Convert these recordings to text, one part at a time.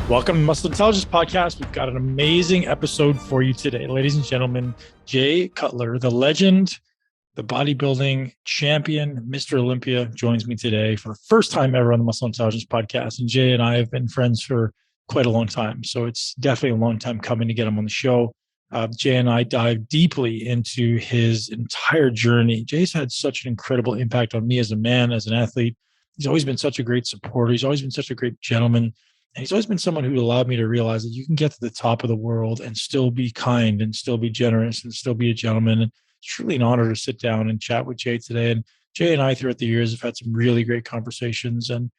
Welcome to Muscle Intelligence Podcast. We've got an amazing episode for you today. Ladies and gentlemen, Jay Cutler, the legend, the bodybuilding champion, Mr. Olympia, joins me today for the first time ever on the Muscle Intelligence Podcast. And Jay and I have been friends for quite a long time. So it's definitely a long time coming to get him on the show. Jay and I dive deeply into his entire journey. Jay's had such an incredible impact on me as a man, as an athlete. He's always been such a great supporter. He's always been such a great gentleman. And he's always been someone who allowed me to realize that you can get to the top of the world and still be kind and still be generous and still be a gentleman. And it's truly an honor to sit down and chat with Jay today. And Jay and I, throughout the years, have had some really great conversations. And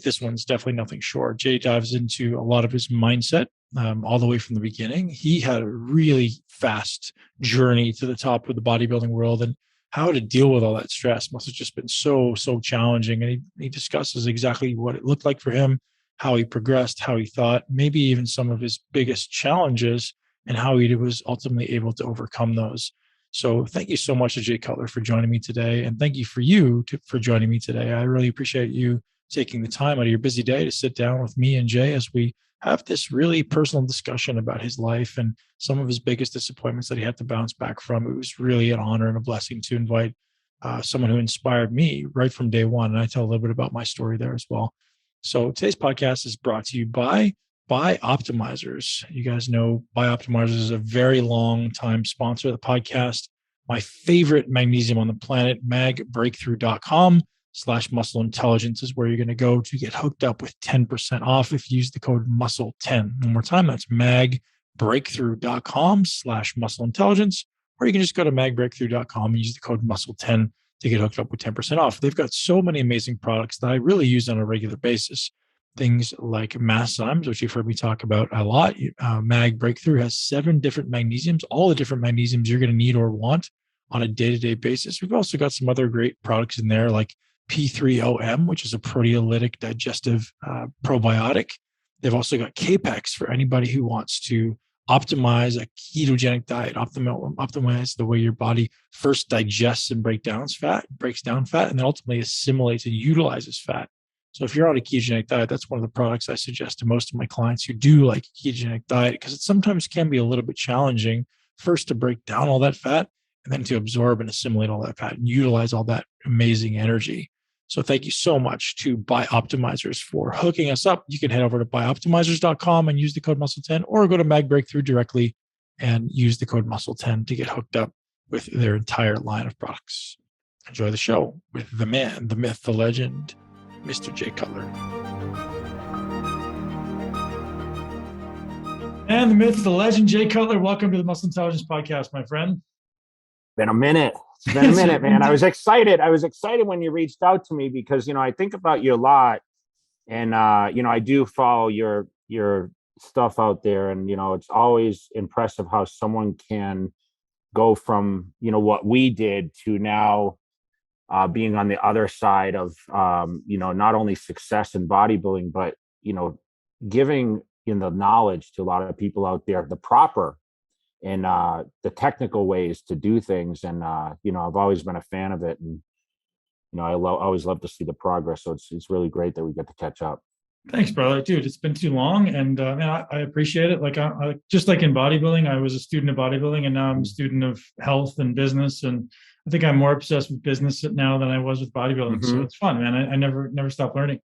this one's definitely nothing short. Jay dives into a lot of his mindset all the way from the beginning. He had a really fast journey to the top of the bodybuilding world, and how to deal with all that stress must have just been so challenging. And he discusses exactly what it looked like for him, how he progressed, how he thought, maybe even some of his biggest challenges, and how he was ultimately able to overcome those. So thank you so much to Jay Cutler for joining me today. And thank you for joining me today. I really appreciate you taking the time out of your busy day to sit down with me and Jay as we have this really personal discussion about his life and some of his biggest disappointments that he had to bounce back from. It was really an honor and a blessing to invite someone who inspired me right from day one. And I tell a little bit about my story there as well. So today's podcast is brought to you by BiOptimizers. You guys know BiOptimizers is a very long time sponsor of the podcast. My favorite magnesium on the planet, magbreakthrough.com/muscle intelligence is where you're going to go to get hooked up with 10% off if you use the code muscle10. One more time, that's magbreakthrough.com/muscle intelligence, or you can just go to magbreakthrough.com and use the code muscle10 to get hooked up with 10% off. They've got so many amazing products that I really use on a regular basis. Things like Masszymes, which you've heard me talk about a lot. Mag Breakthrough has 7 different magnesiums, all the different magnesiums you're going to need or want on a day-to-day basis. We've also got some other great products in there like P3OM, which is a proteolytic digestive probiotic. They've also got Capex for anybody who wants to optimize a ketogenic diet, optimize the way your body first digests and breaks down fat, and then ultimately assimilates and utilizes fat. So if you're on a ketogenic diet, that's one of the products I suggest to most of my clients who do like a ketogenic diet, because it sometimes can be a little bit challenging first to break down all that fat and then to absorb and assimilate all that fat and utilize all that amazing energy. So thank you so much to BiOptimizers for hooking us up. You can head over to BiOptimizers.com and use the code muscle10, or go to Mag Breakthrough directly and use the code muscle10 to get hooked up with their entire line of products. Enjoy the show with the man, the myth, the legend, Mr. Jay Cutler. And the myth, the legend, Jay Cutler. Welcome to the Muscle Intelligence Podcast, my friend. Been a minute. It's been a minute, man. I was excited. When you reached out to me because, I think about you a lot, and, I do follow your stuff out there, and, it's always impressive how someone can go from, what we did to now being on the other side of, not only success in bodybuilding, but, giving the knowledge to a lot of people out there, the proper and the technical ways to do things. And, I've always been a fan of it. And, I always love to see the progress. So it's really great that we get to catch up. Thanks, brother. Dude, it's been too long. And man, I appreciate it. Like, I just like in bodybuilding, I was a student of bodybuilding, and now I'm a student of health and business. And I think I'm more obsessed with business now than I was with bodybuilding. Mm-hmm. So it's fun, man. I never stop learning.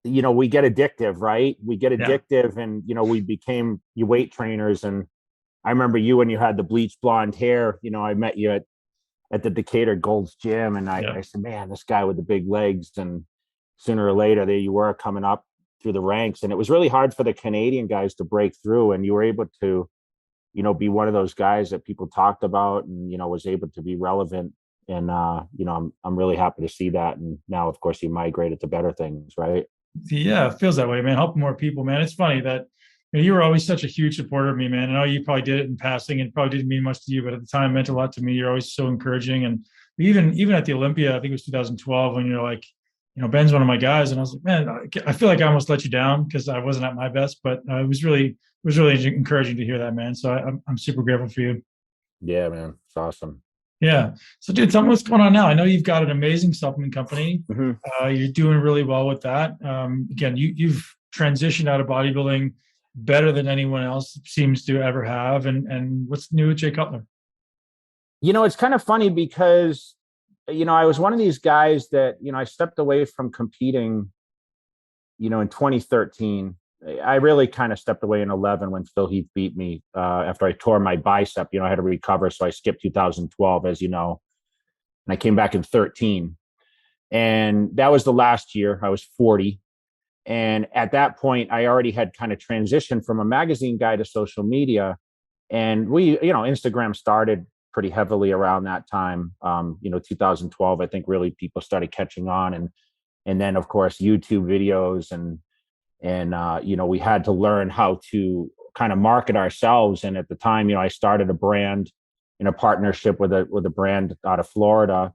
We get addictive, right? We get addictive, and, we became weight trainers. And I remember you when you had the bleach blonde hair, I met you at the Decatur Gold's Gym, and I said, man, this guy with the big legs. And sooner or later, there you were coming up through the ranks. And it was really hard for the Canadian guys to break through. And you were able to, be one of those guys that people talked about, and, was able to be relevant. And, I'm really happy to see that. And now, of course, you migrated to better things, right? Yeah, it feels that way, man. Helping more people, man. It's funny that you were always such a huge supporter of me, man. I know you probably did it in passing and probably didn't mean much to you, but at the time it meant a lot to me. You're always so encouraging. And even at the Olympia, I think it was 2012, when you're like, Ben's one of my guys. And I was like, man, I feel like I almost let you down because I wasn't at my best, but it was really encouraging to hear that, man. So I'm super grateful for you. Yeah, man. It's awesome. Yeah. So, dude, tell me what's going on now. I know you've got an amazing supplement company. Mm-hmm. You're doing really well with that. Again, you've transitioned out of bodybuilding better than anyone else seems to ever have. And what's new with Jay Cutler? It's kind of funny because, I was one of these guys that, I stepped away from competing, in 2013. I really kind of stepped away in 11 when Heath beat me after I tore my bicep. I had to recover. So I skipped 2012, as you know, and I came back in 13. And that was the last year. I was 40. And at that point, I already had kind of transitioned from a magazine guy to social media. And Instagram started pretty heavily around that time. 2012, I think really people started catching on. And then of course, YouTube videos and we had to learn how to kind of market ourselves. And at the time, I started a brand in a partnership with a brand out of Florida.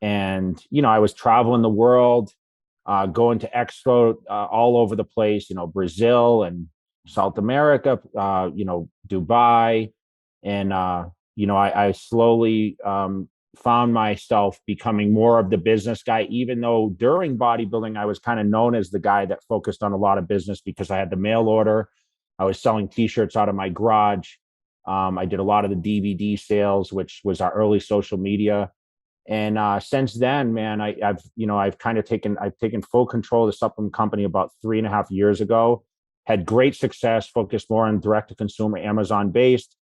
And, I was traveling the world, going to expo all over the place, Brazil and South America, Dubai. And, I slowly found myself becoming more of the business guy, even though during bodybuilding, I was kind of known as the guy that focused on a lot of business because I had the mail order. I was selling t-shirts out of my garage. I did a lot of the DVD sales, which was our early social media. And since then, man, I've taken full control of the supplement company about 3.5 years ago. Had great success, focused more on direct to consumer, Amazon based.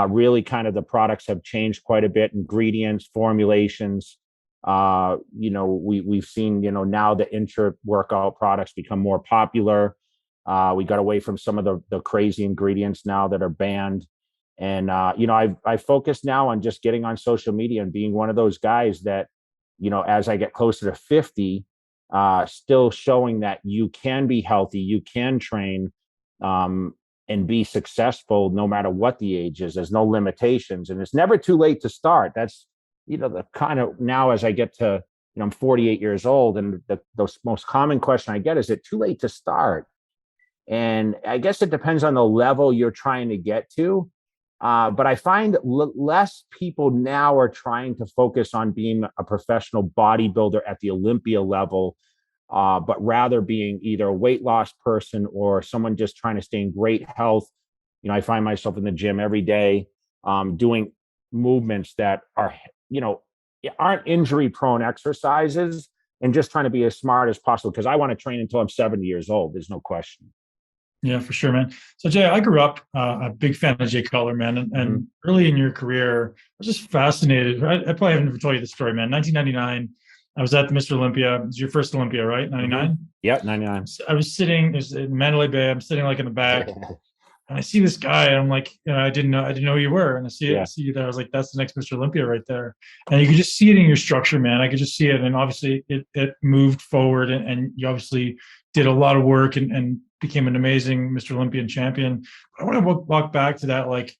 Really, kind of the products have changed quite a bit. Ingredients, formulations. We've seen now the intra workout products become more popular. We got away from some of the crazy ingredients now that are banned. And, I focus now on just getting on social media and being one of those guys that, as I get closer to 50, still showing that you can be healthy, you can train, and be successful no matter what the age is. There's no limitations, and it's never too late to start. That's, the kind of now as I get to, I'm 48 years old, and the most common question I get is it too late to start? And I guess it depends on the level you're trying to get to. But I find less people now are trying to focus on being a professional bodybuilder at the Olympia level, but rather being either a weight loss person or someone just trying to stay in great health. I find myself in the gym every day, doing movements that are, aren't injury prone exercises, and just trying to be as smart as possible because I want to train until I'm 70 years old. There's no question. Yeah, for sure, man. So Jay, I grew up a big fan of Jay Cutler, man. And early in your career, I was just fascinated. I probably haven't even told you the story, man. 1999, I was at the Mr. Olympia. It was your first Olympia, right? 99? Yeah, 99. I was sitting, it was in Mandalay Bay. I'm sitting like in the back. And I see this guy, and I'm like, I didn't know who you were. And I see you there. I was like, that's the next Mr. Olympia right there. And you could just see it in your structure, man. I could just see it. And obviously it moved forward, and you obviously did a lot of work and became an amazing Mr. Olympian champion. But I want to walk back to that, like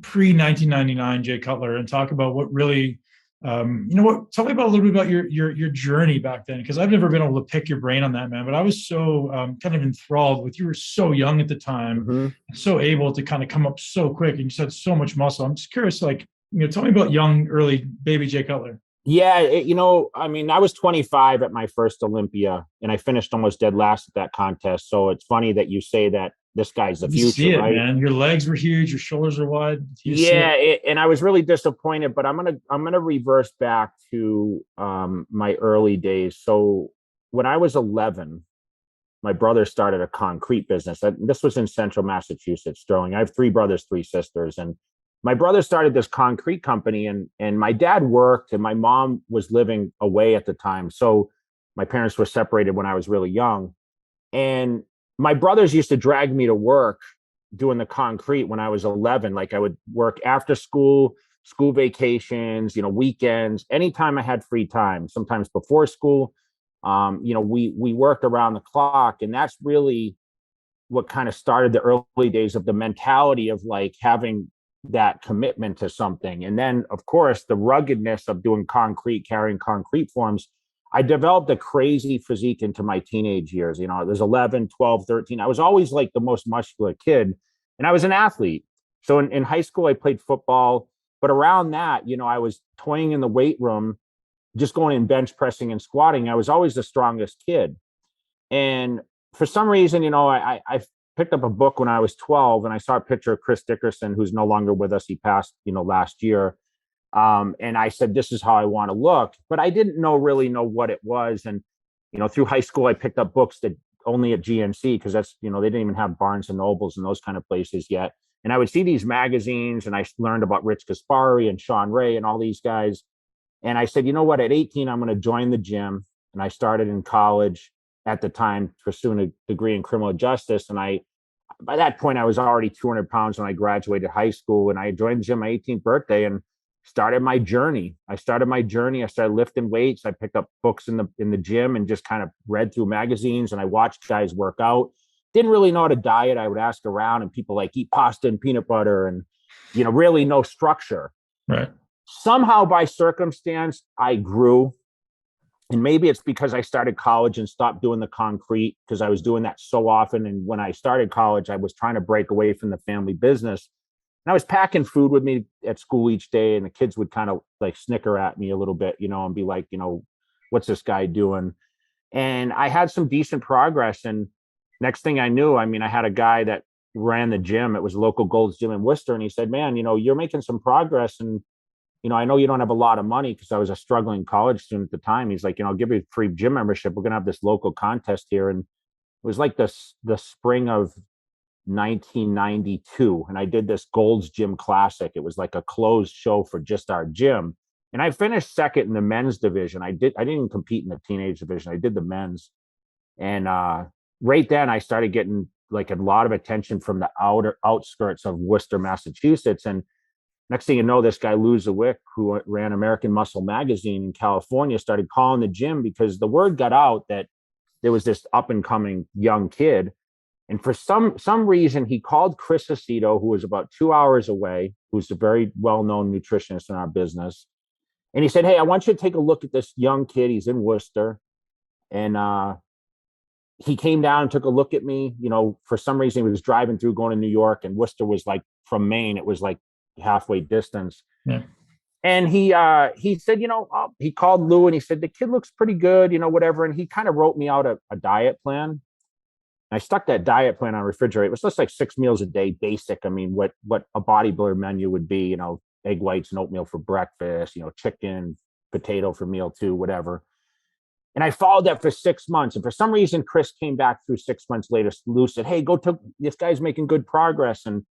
pre-1999 Jay Cutler, and talk about what really, tell me about a little bit about your journey back then, because I've never been able to pick your brain on that, man. But I was so kind of enthralled with, you were so young at the time, so able to kind of come up so quick, and you just had so much muscle. I'm just curious, like, tell me about young, early baby Jay Cutler. Yeah, I was 25 at my first Olympia, and I finished almost dead last at that contest. So it's funny that you say that this guy's the future, see it, right? Man, your legs were huge, your shoulders are wide. And I was really disappointed. But I'm gonna reverse back to my early days. So when I was 11, my brother started a concrete business. This was in Central Massachusetts, Sterling. I have 3 brothers, 3 sisters, and my brother started this concrete company, and my dad worked, and my mom was living away at the time. So my parents were separated when I was really young. And my brothers used to drag me to work doing the concrete when I was 11. Like I would work after school vacations, weekends, anytime I had free time, sometimes before school. We worked around the clock. And that's really what kind of started the early days of the mentality of like having that commitment to something. And then, of course, the ruggedness of doing concrete, carrying concrete forms. I developed a crazy physique into my teenage years. It was 11, 12, 13. I was always like the most muscular kid, and I was an athlete. So in high school, I played football, but around that, I was toying in the weight room, just going in bench pressing and squatting. I was always the strongest kid. And for some reason, I picked up a book when I was 12 and I saw a picture of Chris Dickerson, who's no longer with us. He passed, last year. And I said, this is how I want to look, but I didn't really know what it was. And, through high school, I picked up books that only at GNC, because that's, they didn't even have Barnes and Nobles and those kind of places yet. And I would see these magazines and I learned about Rich Gaspari and Sean Ray and all these guys. And I said, you know what, at 18, I'm going to join the gym. And I started in college at the time, pursuing a degree in criminal justice. And by that point, I was already 200 pounds when I graduated high school. And I joined the gym my 18th birthday and started my journey. I started lifting weights. I picked up books in the gym and just kind of read through magazines, and I watched guys work out. Didn't really know how to diet. I would ask around, and people like eat pasta and peanut butter, and really no structure. Right. Somehow by circumstance, I grew. And maybe it's because I started college and stopped doing the concrete, because I was doing that so often. And when I started college, I was trying to break away from the family business. And I was packing food with me at school each day, and the kids would kind of like snicker at me a little bit, and be like, what's this guy doing? And I had some decent progress. And next thing I knew, I had a guy that ran the gym. It was a local Gold's Gym in Worcester. And he said, man, you're making some progress. And I know you don't have a lot of money, because I was a struggling college student at the time. He's like, I'll give you a free gym membership. We're going to have this local contest here. And it was like the spring of 1992. And I did this Gold's Gym Classic. It was like a closed show for just our gym. And I finished second in the men's division. I didn't even compete in the teenage division. I did the men's. And right then I started getting like a lot of attention from the outskirts of Worcester, Massachusetts. And next thing you know, this guy, Lou Zawick, who ran American Muscle magazine in California, started calling the gym, because the word got out that there was this up and coming young kid. And for some reason, he called Chris Aceto, who was about 2 hours away, who's a very well-known nutritionist in our business. And he said, hey, I want you to take a look at this young kid. He's in Worcester. And he came down and took a look at me. For some reason, he was driving through, going to New York, and Worcester was like, from Maine, it was like halfway distance. Yeah. And he said, he called Lou and he said, the kid looks pretty good, whatever. And he kind of wrote me out a diet plan. And I stuck that diet plan on a refrigerator. It was just like 6 meals a day, basic. What a bodybuilder menu would be, egg whites and oatmeal for breakfast, chicken, potato for meal 2, whatever. And I followed that for 6 months. And for some reason, Chris came back through 6 months later. Lou said, hey, this guy's making good progress. And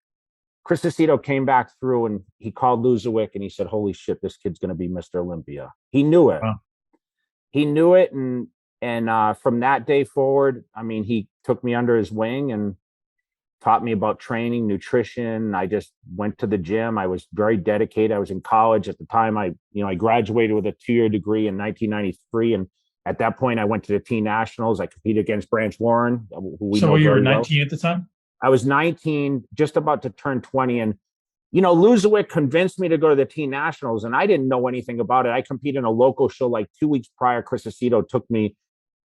Chris Aceto came back through and he called Lou Zawick and he said, holy shit, this kid's going to be Mr. Olympia. He knew it. Wow. He knew it. And from that day forward, he took me under his wing and taught me about training, nutrition. I just went to the gym. I was very dedicated. I was in college at the time. I graduated with a 2-year degree in 1993. And at that point, I went to the teen nationals. I competed against Branch Warren. So you were 19 at the time? I was 19, just about to turn 20. And, Lou Zawick convinced me to go to the teen nationals, and I didn't know anything about it. I competed in a local show like 2 weeks prior. Chris Aceto took me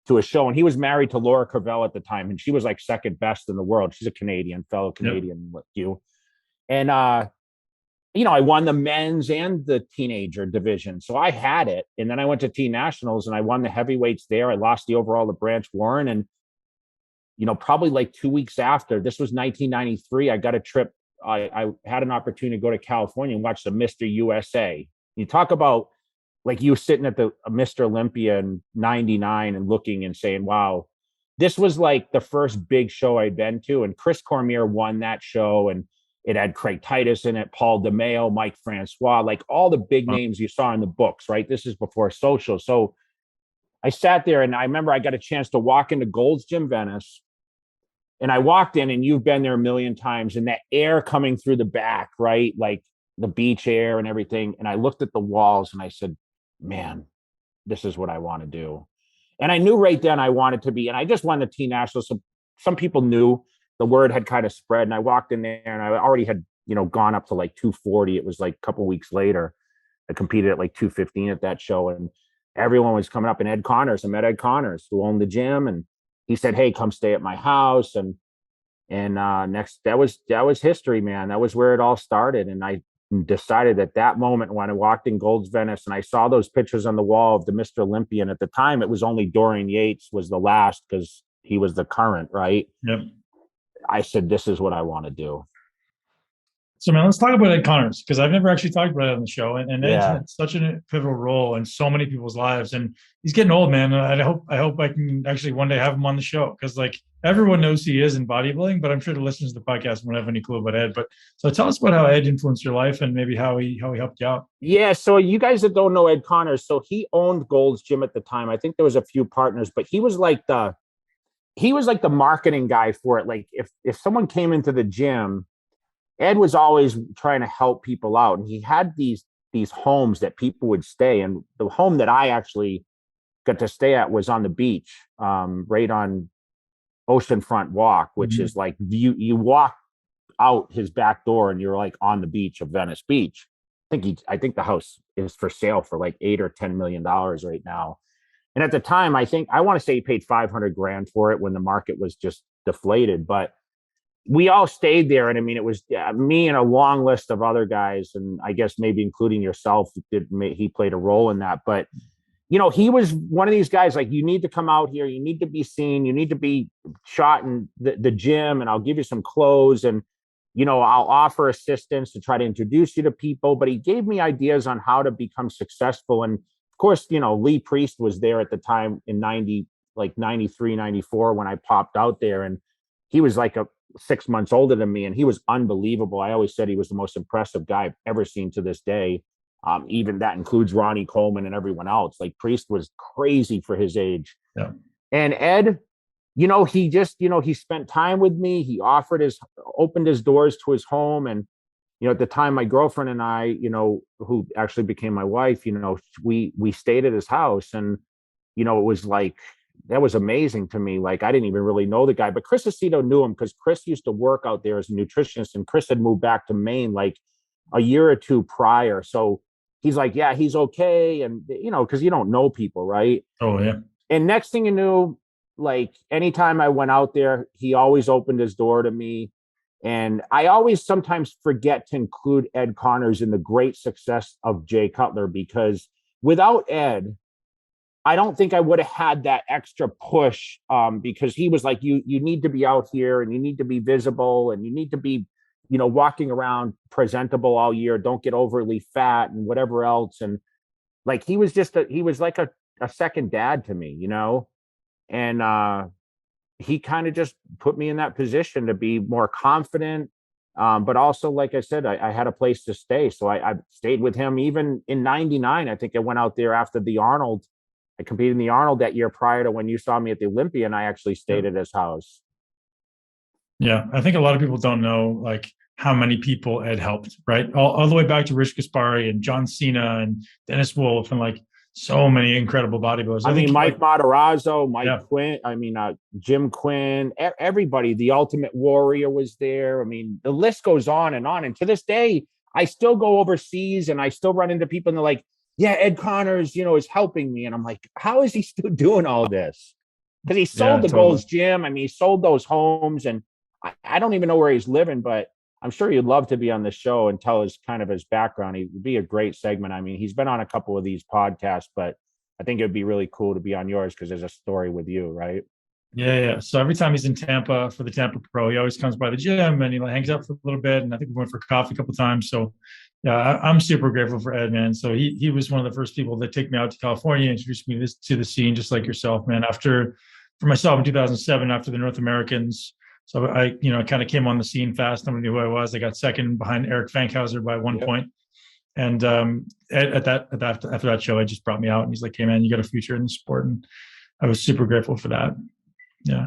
to a show, and he was married to Laura Carvel at the time. And she was like second best in the world. She's a fellow Canadian with you. And, I won the men's and the teenager division. So I had it. And then I went to teen nationals and I won the heavyweights there. I lost the overall to Branch Warren. And, probably like 2 weeks after, this was 1993, I got a trip. I had an opportunity to go to California and watch the Mr. USA. You talk about like you sitting at the Mr. Olympia in 99 and looking and saying, wow, this was like the first big show I'd been to. And Chris Cormier won that show. And it had Craig Titus in it, Paul DeMeo, Mike Francois, like all the big names you saw in the books, right? This is before social. So I sat there and I remember I got a chance to walk into Gold's Gym Venice. And I walked in, and you've been there a million times, and that air coming through the back, right? Like the beach air and everything. And I looked at the walls and I said, man, this is what I want to do. And I knew right then I wanted to be, and I just won the teen nationals. So some people knew, the word had kind of spread, and I walked in there and I already had, gone up to like 240. It was like a couple of weeks later. I competed at like 215 at that show, and everyone was coming up. And Ed Connors, I met Ed Connors, who owned the gym, and he said, hey, come stay at my house. And next, that was history, man. That was where it all started. And I decided at that moment when I walked in Gold's Venice and I saw those pictures on the wall of the Mr. Olympian. At the time, it was only Dorian Yates was the last, because the current, right? Yep. I said, this is what I want to do. So, man, let's talk about Ed Connors, because I've never actually talked about it on the show, and Ed's Yeah. had such a pivotal role in so many people's lives, and he's getting old, man. And I hope I can actually one day have him on the show, because like everyone knows who he is in bodybuilding, but I'm sure the listeners to the podcast won't have any clue about Ed. But so tell us about how Ed influenced your life and maybe how he helped you out. Yeah. So you guys that don't know Ed Connors, so he owned Gold's Gym at the time. I think there was a few partners, but he was like the marketing guy for it. Like if someone came into the gym, Ed was always trying to help people out, and he had these homes that people would stay. And the home that I actually got to stay at was on the beach, right on Oceanfront Walk, which is like you walk out his back door and you're like on the beach of Venice Beach. I think the house is for sale for like $8 or $10 million right now. And at the time, I want to say he paid 500 grand for it when the market was just deflated. But we all stayed there. And I mean, it was me and a long list of other guys. And I guess maybe including yourself, he played a role in that. But, you know, he was one of these guys, like, you need to come out here. You need to be seen. You need to be shot in the gym, and I'll give you some clothes. And, you know, I'll offer assistance to try to introduce you to people. But he gave me ideas on how to become successful. And of course, you know, Lee Priest was there at the time in 93, 94 when I popped out there. And he was like 6 months older than me, and he was unbelievable. I always said he was the most impressive guy I've ever seen to this day. Even that includes Ronnie, Coleman, and everyone else. Like, Priest was crazy for his age. Yeah. And Ed, you know, he spent time with me. He opened his doors to his home. And, you know, at the time, my girlfriend and I, you know, who actually became my wife, you know, we stayed at his house. And, you know, it was like, that was amazing to me. Like, I didn't even really know the guy, but Chris Aceto knew him because Chris used to work out there as a nutritionist, and Chris had moved back to Maine like a year or two prior. So he's like, yeah, he's okay. And, you know, because you don't know people, right? Oh, yeah. And next thing you knew, like, anytime I went out there, he always opened his door to me. And I always sometimes forget to include Ed Connors in the great success of Jay Cutler, because without Ed, I don't think I would have had that extra push, because he was like, you need to be out here, and you need to be visible, and you need to be, you know, walking around presentable all year. Don't get overly fat and whatever else. And like, he was like a second dad to me, you know. And he kind of just put me in that position to be more confident. But also, like I said, I had a place to stay. So I stayed with him even in 99. I think I went out there after the Arnold. I competed in the Arnold that year prior to when you saw me at the Olympia, and I actually stayed at his house. Yeah, I think a lot of people don't know like how many people Ed helped, right? All the way back to Rich Gaspari and John Cena and Dennis Wolf and like so many incredible bodybuilders. I mean, Mike Matarazzo, Yeah. Quinn, Jim Quinn, everybody, the Ultimate Warrior was there. I mean, the list goes on. And to this day, I still go overseas and I still run into people and they're like, yeah, Ed Connors, you know, is helping me. And I'm like, how is he still doing all this? Because he sold the Gold's Gym. I mean, he sold those homes, and I don't even know where he's living, but I'm sure he'd love to be on the show and tell his background. He would be a great segment. I mean, he's been on a couple of these podcasts, but I think it'd be really cool to be on yours because there's a story with you, right? Yeah. So every time he's in Tampa for the Tampa Pro, he always comes by the gym and he hangs out for a little bit. And I think we went for coffee a couple of times. So yeah, I'm super grateful for Ed, man. So he was one of the first people that take me out to California, introduced me to the scene, just like yourself, man. For myself in 2007, after the North Americans. So I kind of came on the scene fast. Nobody knew who I was. I got second behind Eric Fankhauser by one point. And after that show, Ed just brought me out and he's like, "Hey man, you got a future in the sport." And I was super grateful for that. Yeah.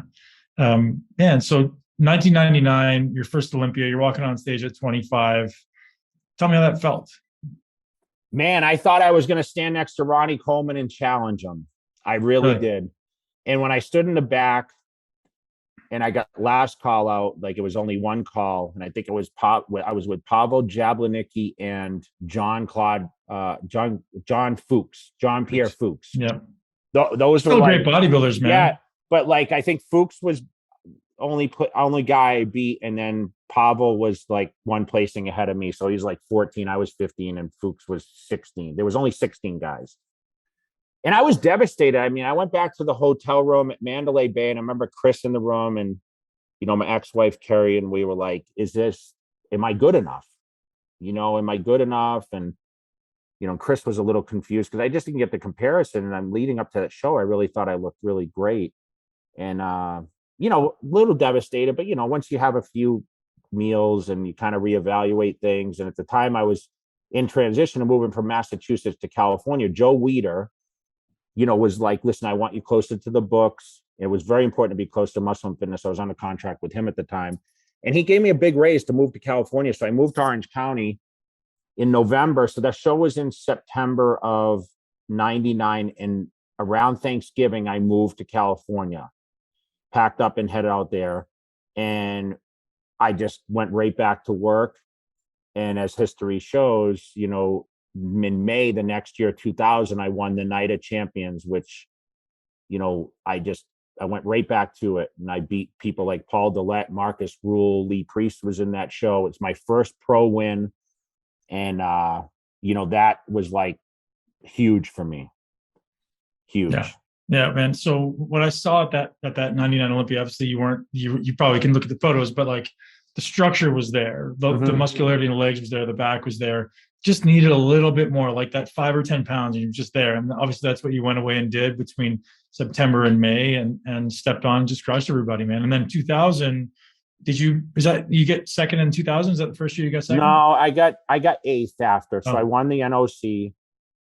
And so 1999, your first Olympia, you're walking on stage at 25. Tell me how that felt. Man, I thought I was going to stand next to Ronnie Coleman and challenge him. I really did. And when I stood in the back and I got last call out, like it was only one call. And I think it was I was with Pavel Jablanicki and Jean Pierre Fuchs. Yeah. Those were still like, great bodybuilders, man. Yeah. But like, I think Fuchs was only guy I beat. And then Pavel was like one placing ahead of me. So he's like 14. I was 15 and Fuchs was 16. There was only 16 guys. And I was devastated. I mean, I went back to the hotel room at Mandalay Bay, and I remember Chris in the room, and my ex-wife Carrie, and we were like, am I good enough? Am I good enough? And Chris was a little confused because I just didn't get the comparison. And I'm leading up to that show, I really thought I looked really great. And a little devastated, but once you have a few meals and you kind of reevaluate things. And at the time I was in transition of moving from Massachusetts to California, Joe Weider, was like, listen, I want you closer to the books. It was very important to be close to Muscle and Fitness. I was on a contract with him at the time. And he gave me a big raise to move to California. So I moved to Orange County in November. So that show was in September of 99. And around Thanksgiving, I moved to California, packed up and headed out there. And I just went right back to work. And as history shows, in May the next year, 2000, I won the Night of Champions, which, I went right back to it, and I beat people like Paul Dillette, Marcus Rule, Lee Priest was in that show. It's my first pro win. And, that was like huge for me. Huge. Yeah, man. So what I saw at that 99 Olympia, obviously you probably can look at the photos, but like the structure was there. The muscularity in the legs was there. The back was there. Just needed a little bit more, like that 5 or 10 pounds. And you're just there. And obviously that's what you went away and did between September and May and stepped on, just crushed everybody, man. And then 2000, you get second in 2000? Is that the first year you got second? No, I got eighth after. So I won the NOC,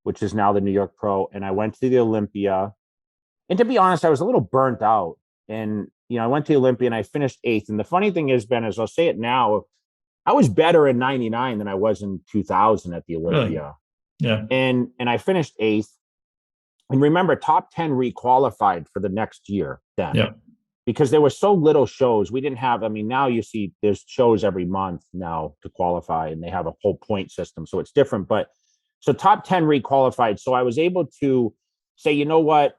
which is now the New York Pro. And I went to the Olympia. And to be honest, I was a little burnt out. And, I went to the Olympia and I finished eighth. And the funny thing is, Ben, as I'll say it now, I was better in 99 than I was in 2000 at the Olympia. Really? Yeah. And I finished eighth. And remember, top 10 requalified for the next year then. Yeah. Because there were so little shows. We didn't have, now you see there's shows every month now to qualify, and they have a whole point system. So it's different. But so top 10 requalified. So I was able to say, you know what?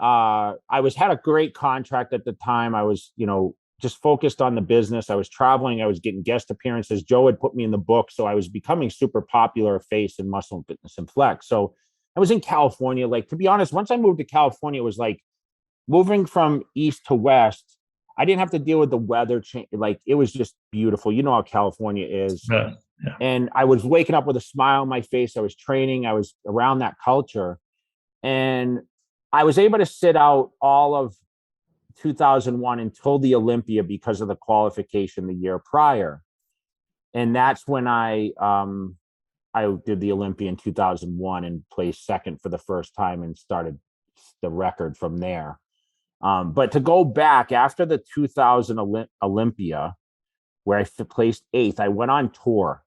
I had a great contract at the time. I was, just focused on the business. I was traveling. I was getting guest appearances. Joe had put me in the book. So I was becoming super popular face in Muscle and Fitness and Flex. So I was in California. Like, to be honest, once I moved to California, it was like moving from east to west. I didn't have to deal with the weather change. Like, it was just beautiful. You know how California is. Yeah. And I was waking up with a smile on my face. I was training. I was around that culture. And I was able to sit out all of 2001 until the Olympia because of the qualification the year prior. And that's when I did the Olympia in 2001 and placed second for the first time and started the record from there. But to go back after the 2000 Olympia, where I placed eighth, I went on tour.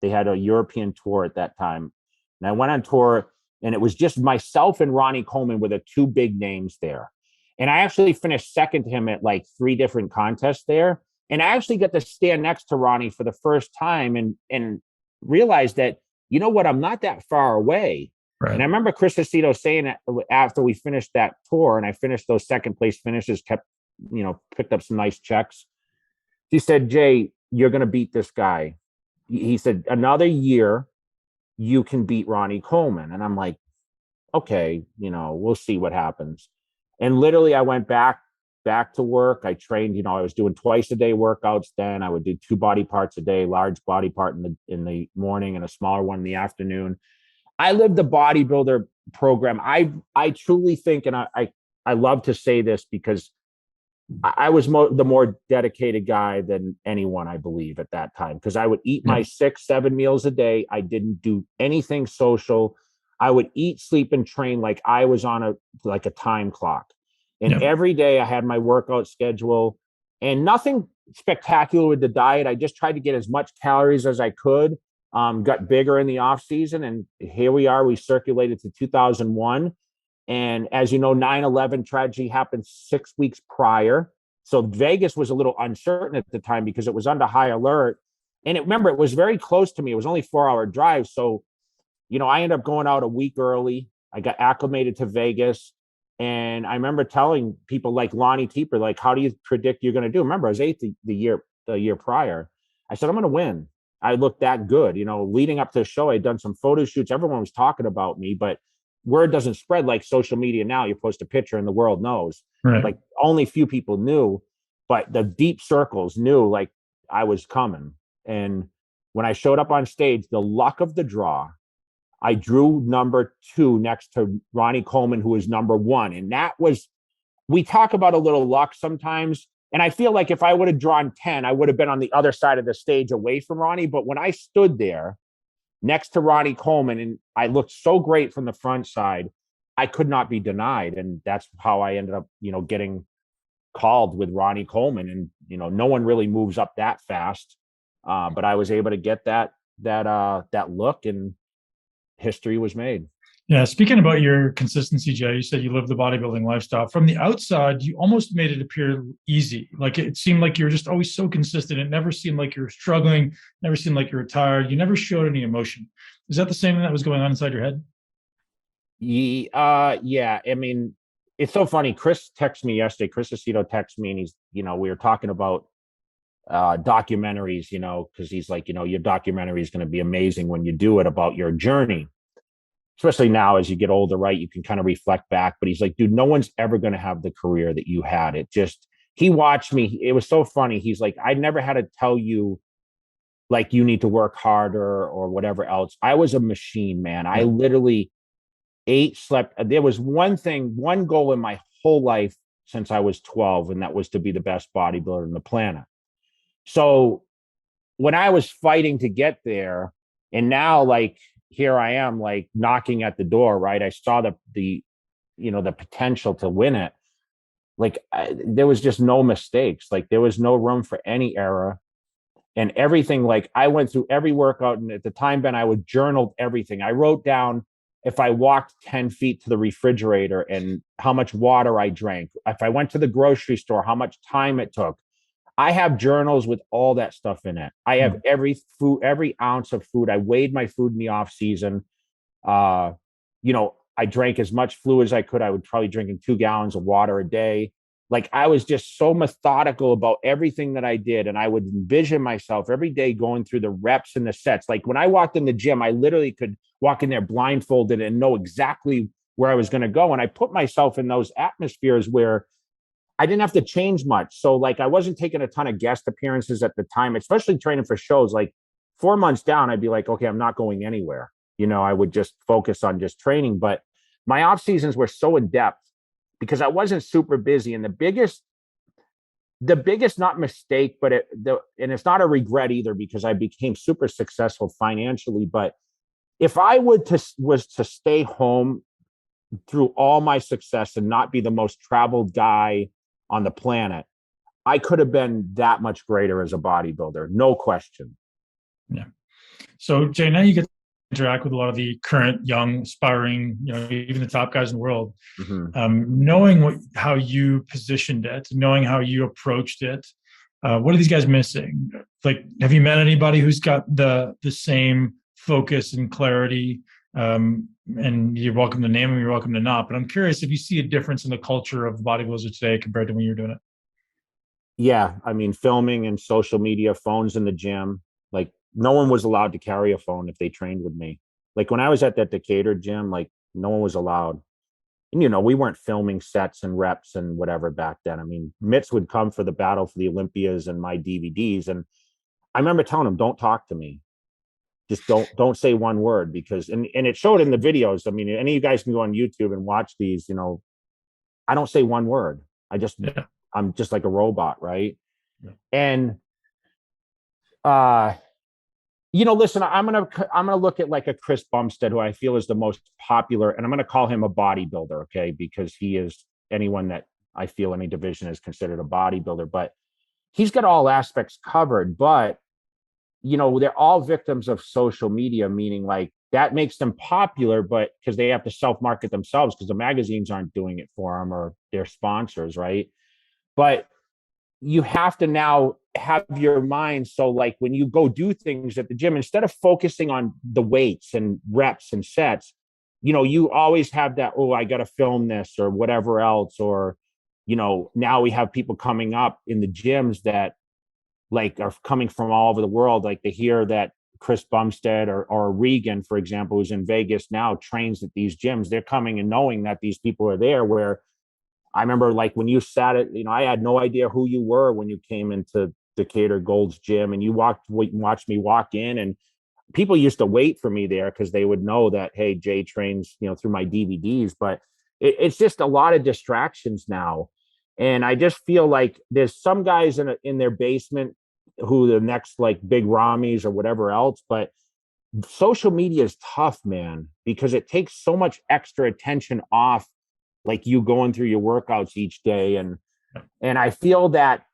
They had a European tour at that time. And I went on tour, and it was just myself and Ronnie Coleman were the two big names there. And I actually finished second to him at like 3 different contests there. And I actually got to stand next to Ronnie for the first time and realized that, you know what, I'm not that far away. Right. And I remember Chris Aceto saying that after we finished that tour and I finished those second place finishes, picked up some nice checks. He said, Jay, you're going to beat this guy. He said, another year, you can beat Ronnie Coleman. And I'm like, okay, we'll see what happens. And literally I went back to work. I trained, I was doing twice a day workouts then. I would do 2 body parts a day, large body part in the morning and a smaller one in the afternoon. I lived the bodybuilder program. I truly think, and I love to say this because I was the more dedicated guy than anyone, I believe, at that time, because I would eat my 6-7 meals a day. I didn't do anything social. I would eat, sleep, and train like I was on a time clock. And every day I had my workout schedule, and nothing spectacular with the diet. I just tried to get as much calories as I could, got bigger in the off season. And here we are, we circulated to 2001. And as you know, 9/11 tragedy happened 6 weeks prior. So Vegas was a little uncertain at the time because it was under high alert. And remember, it was very close to me. It was only 4-hour drive. So I ended up going out a week early. I got acclimated to Vegas. And I remember telling people like Lonnie Teeper, like, how do you predict you're going to do? Remember, I was eighth the year prior. I said, I'm going to win. I looked that good. Leading up to the show, I'd done some photo shoots. Everyone was talking about me, but word doesn't spread like social media now. You post a picture and the world knows. Right. Like only few people knew, but the deep circles knew like I was coming. And when I showed up on stage, the luck of the draw, I drew number 2 next to Ronnie Coleman, who was number 1. And that was, we talk about a little luck sometimes. And I feel like if I would have drawn 10, I would have been on the other side of the stage away from Ronnie. But when I stood there next to Ronnie Coleman and I looked so great from the front side, I could not be denied. And that's how I ended up, getting called with Ronnie Coleman. And, no one really moves up that fast. But I was able to get that look, and history was made. Yeah. Speaking about your consistency, Jay, you said you live the bodybuilding lifestyle. From the outside, you almost made it appear easy. Like it seemed like you were just always so consistent. It never seemed like you were struggling, never seemed like you were tired. You never showed any emotion. Is that the same thing that was going on inside your head? Yeah. I mean, it's so funny. Chris texted me yesterday. Chris Aceto texted me, and he's, we were talking about documentaries, because he's like, your documentary is going to be amazing when you do it, about your journey, especially now as you get older, right? You can kind of reflect back. But he's like, dude, no one's ever going to have the career that you had. He watched me. It was so funny. He's like, I never had to tell you, like, you need to work harder or whatever else. I was a machine, man. I literally ate, slept. There was one goal in my whole life since I was 12, and that was to be the best bodybuilder on the planet. So when I was fighting to get there, and now, like, here I am, like, knocking at the door, right? I saw the potential to win it. Like, there was just no mistakes. Like, there was no room for any error, and everything. Like, I went through every workout, and at the time, Ben, I would journal everything. I wrote down if I walked 10 feet to the refrigerator and how much water I drank. If I went to the grocery store, how much time it took. I have journals with all that stuff in it. I have every ounce of food. I weighed my food in the off season. I drank as much fluid as I could. I would probably drinking 2 gallons of water a day. Like, I was just so methodical about everything that I did. And I would envision myself every day going through the reps and the sets. Like, when I walked in the gym, I literally could walk in there blindfolded and know exactly where I was going to go. And I put myself in those atmospheres where I didn't have to change much. So, like, I wasn't taking a ton of guest appearances at the time, especially training for shows. Like, 4 months down, I'd be like, okay, I'm not going anywhere. I would just focus on just training. But my off seasons were so in depth because I wasn't super busy. And the biggest not mistake, but and it's not a regret either, because I became super successful financially. But if I was to stay home through all my success and not be the most traveled guy on the planet, I could have been that much greater as a bodybuilder. No question. Yeah. So, Jay, now you get to interact with a lot of the current young, aspiring, even the top guys in the world. Mm-hmm. Knowing how you positioned it, knowing how you approached it, what are these guys missing? Like, have you met anybody who's got the same focus and clarity? And you're welcome to name them, you're welcome to not. But I'm curious if you see a difference in the culture of bodybuilders today compared to when you were doing it. Yeah, I mean, filming and social media, phones in the gym. Like, no one was allowed to carry a phone if they trained with me. Like, when I was at that Decatur gym, like, no one was allowed. And, we weren't filming sets and reps and whatever back then. I mean, Mitts would come for the battle for the Olympias and my DVDs. And I remember telling him, don't talk to me. Just don't say one word, because, and it showed in the videos. I mean, any of you guys can go on YouTube and watch these, I don't say one word. I'm just like a robot. Right. Yeah. And, listen, I'm going to look at like a Chris Bumstead, who I feel is the most popular, and I'm going to call him a bodybuilder. Okay. Because he is, anyone that I feel any division is considered a bodybuilder, but he's got all aspects covered. But they're all victims of social media, meaning like that makes them popular, but because they have to self-market themselves because the magazines aren't doing it for them or their sponsors, right? But you have to now have your mind. So like when you go do things at the gym, instead of focusing on the weights and reps and sets, you always have that, oh, I got to film this or whatever else. Or, now we have people coming up in the gyms that like are coming from all over the world. Like they hear that Chris Bumstead or Regan, for example, who's in Vegas now, trains at these gyms. They're coming and knowing that these people are there. Where I remember, like, when you sat at, I had no idea who you were when you came into Decatur Gold's gym, and you watched me walk in, and people used to wait for me there because they would know that, hey, Jay trains, through my DVDs. But it's just a lot of distractions now. And I just feel like there's some guys in their basement who the next, like, big Ramis or whatever else. But social media is tough, man, because it takes so much extra attention off, like, you going through your workouts each day. And I feel that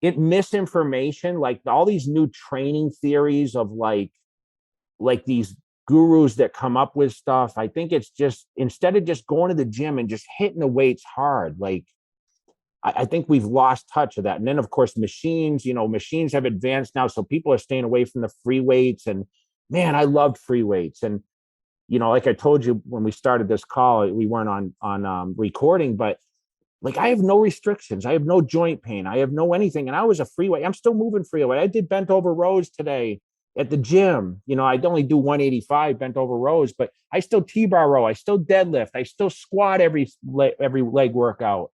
misinformation, like all these new training theories of like these gurus that come up with stuff. I think it's just, instead of just going to the gym and just hitting the weights hard, like, I think we've lost touch of that. And then, of course, machines have advanced now. So people are staying away from the free weights. And man, I loved free weights. And, like I told you when we started this call, we weren't on recording, but like, I have no restrictions. I have no joint pain. I have no anything. And I was a free weight. I'm still moving free weight. I did bent over rows today at the gym. I'd only do 185 bent over rows, but I still T-bar row. I still deadlift. I still squat every leg workout.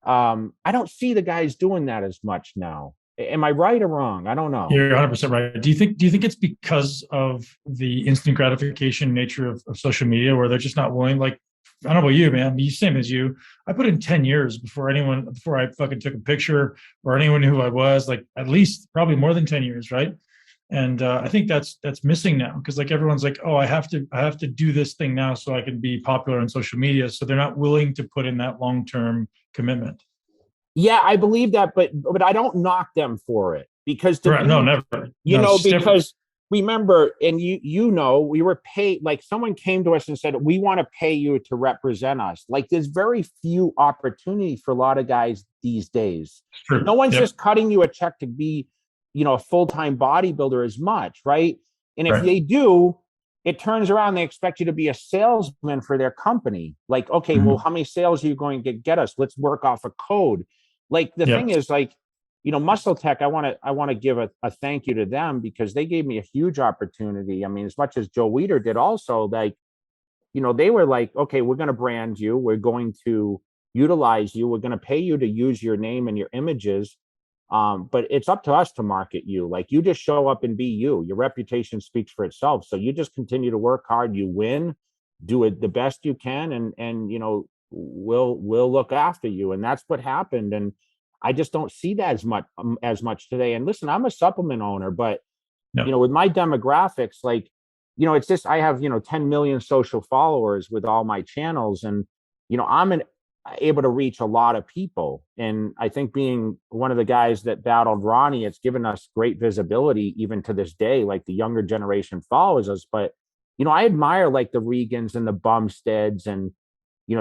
I don't see the guys doing that as much now. Am I right or wrong? I don't know. You're 100% right. Do you think it's because of the instant gratification nature of social media, where they're just not willing? Like, I don't know about you, man. Same as you. I put in 10 years before I fucking took a picture or anyone knew who I was. Like, at least probably more than 10 years, right? And I think that's missing now, because like everyone's like, oh, I have to do this thing now so I can be popular on social media. So they're not willing to put in that long-term commitment. Yeah, I believe that, but I don't knock them for it, because no, never. Because different. Remember, and we were paid, like, someone came to us and said, we want to pay you to represent us. Like, there's very few opportunities for a lot of guys these days. No one's just cutting you a check to be, a full-time bodybuilder as much, right? And if they do, it turns around, they expect you to be a salesman for their company. Like, okay, well, how many sales are you going to get us? Let's work off a code. Like, the thing is, like, Muscle Tech, I want to give a thank you to them, because they gave me a huge opportunity. I mean, as much as Joe Weider did also, like, they were like, okay, we're going to brand you. We're going to utilize you. We're going to pay you to use your name and your images. But it's up to us to market you. Like, you just show up and be you. Your reputation speaks for itself. So you just continue to work hard. You win, do it the best you can. And we'll look after you. And that's what happened. And I just don't see that as much today. And listen, I'm a supplement owner, but with my demographics, like, it's just, I have 10 million social followers with all my channels, and I'm able to reach a lot of people. And I think being one of the guys that battled Ronnie, it's given us great visibility even to this day. Like, the younger generation follows us, but I admire, like, the Regans and the Bumsteads, and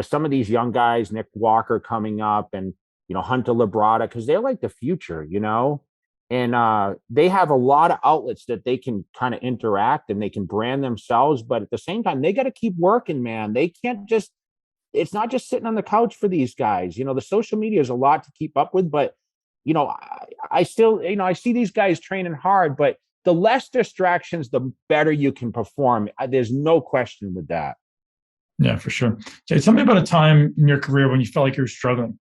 some of these young guys, Nick Walker coming up, and Hunter Labrada, because they're like the future, and they have a lot of outlets that they can kind of interact, and they can brand themselves. But at the same time, they got to keep working, man. They can't just, it's not just sitting on the couch for these guys. The social media is a lot to keep up with, but I still, I see these guys training hard, but the less distractions, the better you can perform. There's no question with that. Yeah, for sure. Jay, tell me about a time in your career when you felt like you were struggling.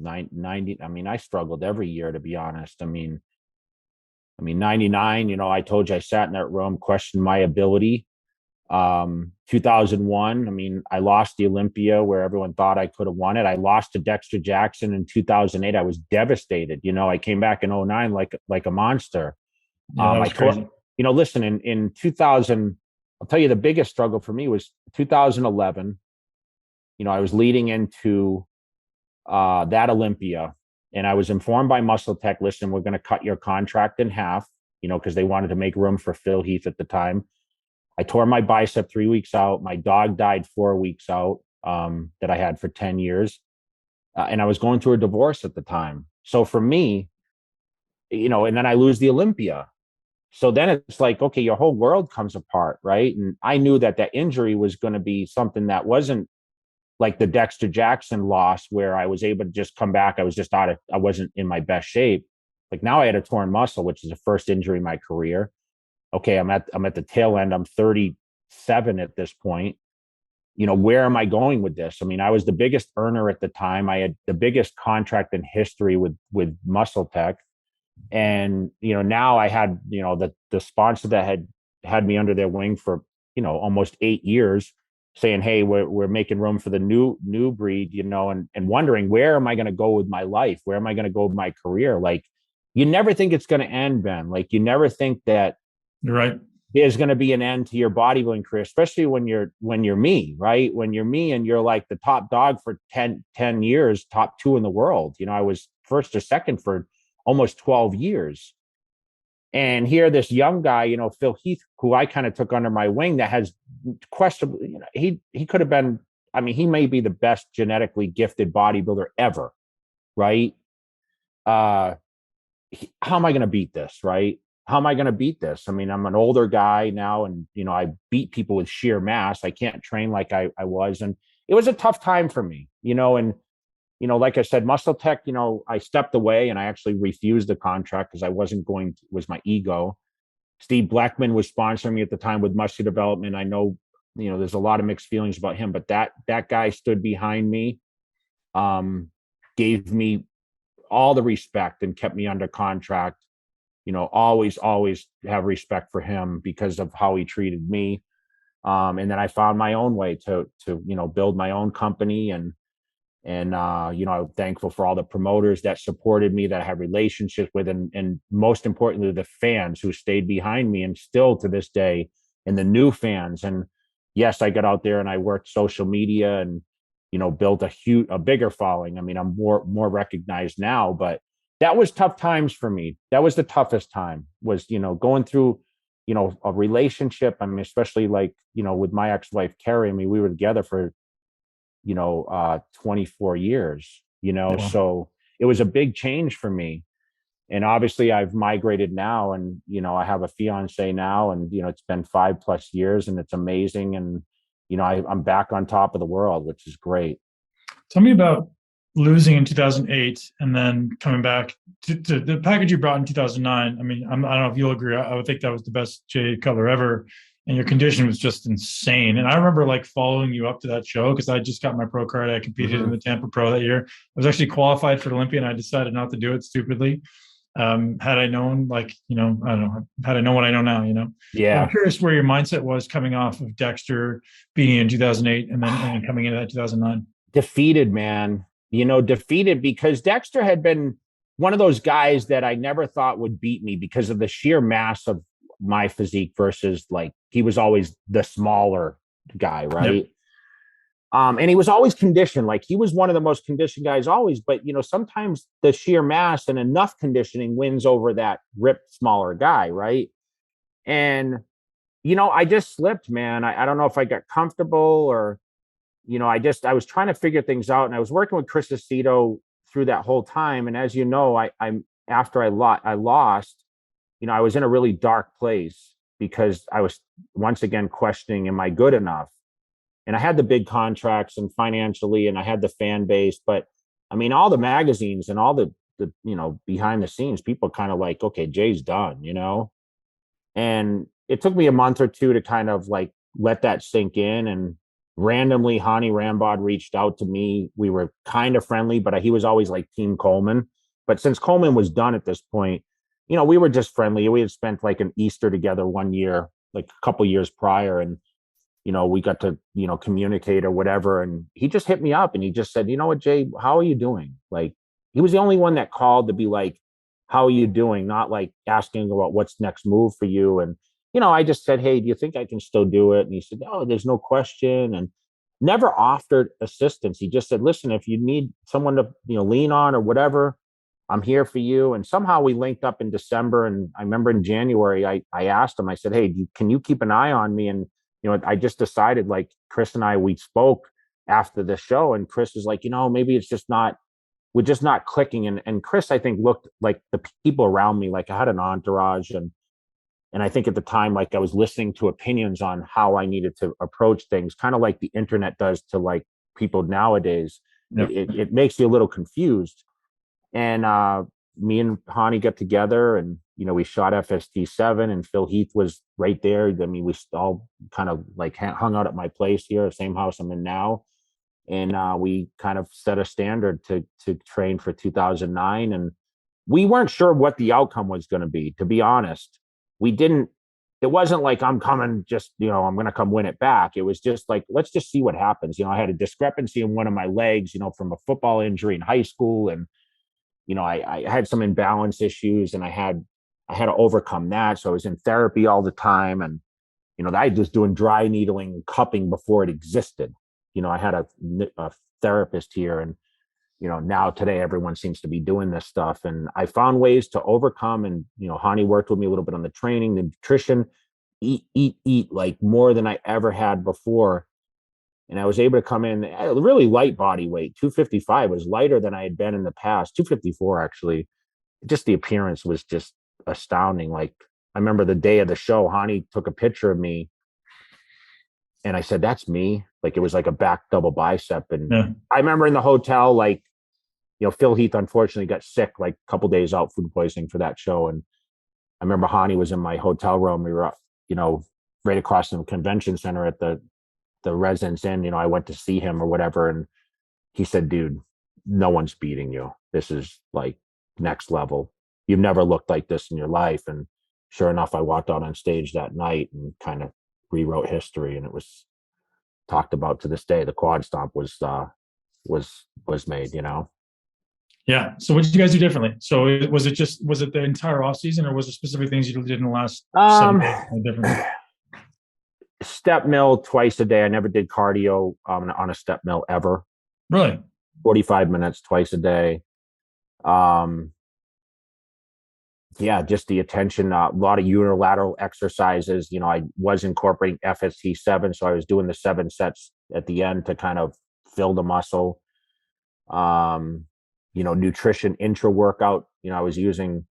90. I mean, I struggled every year, to be honest. I mean, 99, I told you I sat in that room, questioned my ability. 2001, I mean, I lost the Olympia where everyone thought I could have won it. I lost to Dexter Jackson in 2008. I was devastated. I came back in 2009 like a monster. Yeah, listen, in 2000, I'll tell you, the biggest struggle for me was 2011. I was leading into that Olympia, and I was informed by Muscle Tech, listen, we're going to cut your contract in half, because they wanted to make room for Phil Heath at the time. I tore my bicep 3 weeks out. My dog died 4 weeks out, that I had for 10 years. And I was going through a divorce at the time. So for me, and then I lose the Olympia. So then it's like, okay, your whole world comes apart, right? And I knew that injury was going to be something that wasn't like the Dexter Jackson loss, where I was able to just come back. I was just I wasn't in my best shape. Like now I had a torn muscle, which is the first injury in my career. Okay, I'm at the tail end. I'm 37 at this point. Where am I going with this? I mean, I was the biggest earner at the time. I had the biggest contract in history with Muscle Tech. And, now I had, the sponsor that had me under their wing for, almost 8 years, saying, hey, we're making room for the new breed, and wondering, where am I going to go with my life? Where am I going to go with my career? Like, you never think it's going to end, Ben. Like, you never think that You're right. there's going to be an end to your bodybuilding career, especially when you're me, right? When you're me and you're like the top dog for 10 years, top 2 in the world. I was first or second for almost 12 years. And here, this young guy, Phil Heath, who I kind of took under my wing, that has questionably, he could have been, I mean, he may be the best genetically gifted bodybuilder ever, right? How am I going to beat this, right? How am I going to beat this? I mean, I'm an older guy now, and, I beat people with sheer mass. I can't train like I was. And it was a tough time for me, and, like I said, Muscle Tech, I stepped away and I actually refused the contract because I wasn't going to, it was my ego. Steve Blackman was sponsoring me at the time with Muscle Development. I know, there's a lot of mixed feelings about him, but that guy stood behind me, gave me all the respect and kept me under contract. Always have respect for him because of how he treated me. And then I found my own way to build my own company. And I'm thankful for all the promoters that supported me, that I had relationships with, and most importantly, the fans who stayed behind me, and still to this day, and the new fans. And yes, I got out there and I worked social media and, built a bigger following. I mean, I'm more recognized now, but that was tough times for me. That was the toughest time, was, going through, a relationship. I mean, especially like, with my ex-wife, Carrie. I mean, we were together for 24 years, Wow. so it was a big change for me. And obviously I've migrated now, and, I have a fiance now, and, it's been 5+ years, and it's amazing. And, I'm back on top of the world, which is great. Tell me about losing in 2008 and then coming back to the package you brought in 2009. I mean, I don't know if you'll agree. I would think that was the best Jay Cutler ever. And your condition was just insane. And I remember like following you up to that show because I just got my pro card. I competed in the Tampa Pro that year. I was actually qualified for Olympia, and I decided not to do it stupidly. Had I known, like, I don't know, had I known what I know now, Yeah. I'm curious where your mindset was coming off of Dexter being in 2008 and then coming into that 2009. Defeated, man. Defeated because Dexter had been one of those guys that I never thought would beat me because of the sheer mass of my physique versus, like, he was always the smaller guy, right? Yep. And he was always conditioned. Like, he was one of the most conditioned guys always, but sometimes the sheer mass and enough conditioning wins over that ripped smaller guy, right? And I just slipped, man. I don't know if I got comfortable or I was trying to figure things out, and I was working with Chris Aceto through that whole time. And as you know, after I lost, I was in a really dark place because I was once again questioning, am I good enough? And I had the big contracts and financially, and I had the fan base, but I mean, all the magazines and all the behind the scenes, people kind of like, okay, Jay's done, and it took me a month or two to kind of like let that sink in. And randomly, Hani Rambod reached out to me. We were kind of friendly, but he was always like Team Coleman. But since Coleman was done at this point, we were just friendly. We had spent like an Easter together one year, like a couple years prior. And, we got to, communicate or whatever. And he just hit me up and he just said, you know what, Jay, how are you doing? Like, he was the only one that called to be like, how are you doing? Not like asking about what's next move for you. And, I just said, hey, do you think I can still do it? And he said, oh, there's no question. And never offered assistance. He just said, listen, if you need someone to, lean on or whatever, I'm here for you. And somehow we linked up in December. And I remember in January, I asked him, I said, hey, can you keep an eye on me? And, I just decided, like, Chris and we spoke after the show, and Chris was like, maybe it's just not, we're just not clicking. And Chris, I think, looked like the people around me, like I had an entourage. And I think at the time, like, I was listening to opinions on how I needed to approach things, kind of like the internet does to like people nowadays. Yep. It makes you a little confused. And, me and Ronnie got together, and we shot FST7, and Phil Heath was right there. I mean, we all kind of like hung out at my place here, same house I'm in now, and we kind of set a standard to train for 2009. And we weren't sure what the outcome was going to be, to be honest. We didn't. It wasn't like I'm coming just, I'm going to come win it back. It was just like, let's just see what happens. I had a discrepancy in one of my legs, from a football injury in high school. And, I had some imbalance issues, and I had to overcome that. So I was in therapy all the time. And, I was doing dry needling and cupping before it existed. I had a therapist here, and, now today everyone seems to be doing this stuff. And I found ways to overcome. And, Hani worked with me a little bit on the training, the nutrition, eat like more than I ever had before. And I was able to come in at a really light body weight. 255 was lighter than I had been in the past. 254, actually. Just the appearance was just astounding. Like, I remember the day of the show, Hani took a picture of me, and I said, that's me. Like, it was like a back double bicep. And yeah. I remember in the hotel, like, Phil Heath unfortunately got sick like a couple days out, food poisoning for that show. And I remember Hani was in my hotel room. We were up, right across from the convention center at the Residence Inn. I went to see him or whatever. And he said, dude, no one's beating you. This is like next level. You've never looked like this in your life. And sure enough, I walked out on stage that night and kind of rewrote history. And it was talked about to this day. The quad stomp was made, Yeah. So what did you guys do differently? So was it the entire off season, or was there specific things you did in the last 7 days differently? Step mill twice a day. I never did cardio on a step mill ever. Really? 45 minutes twice a day. Yeah, just the attention, a lot of unilateral exercises. I was incorporating FST7, so I was doing the 7 sets at the end to kind of fill the muscle. Nutrition intra workout. I was using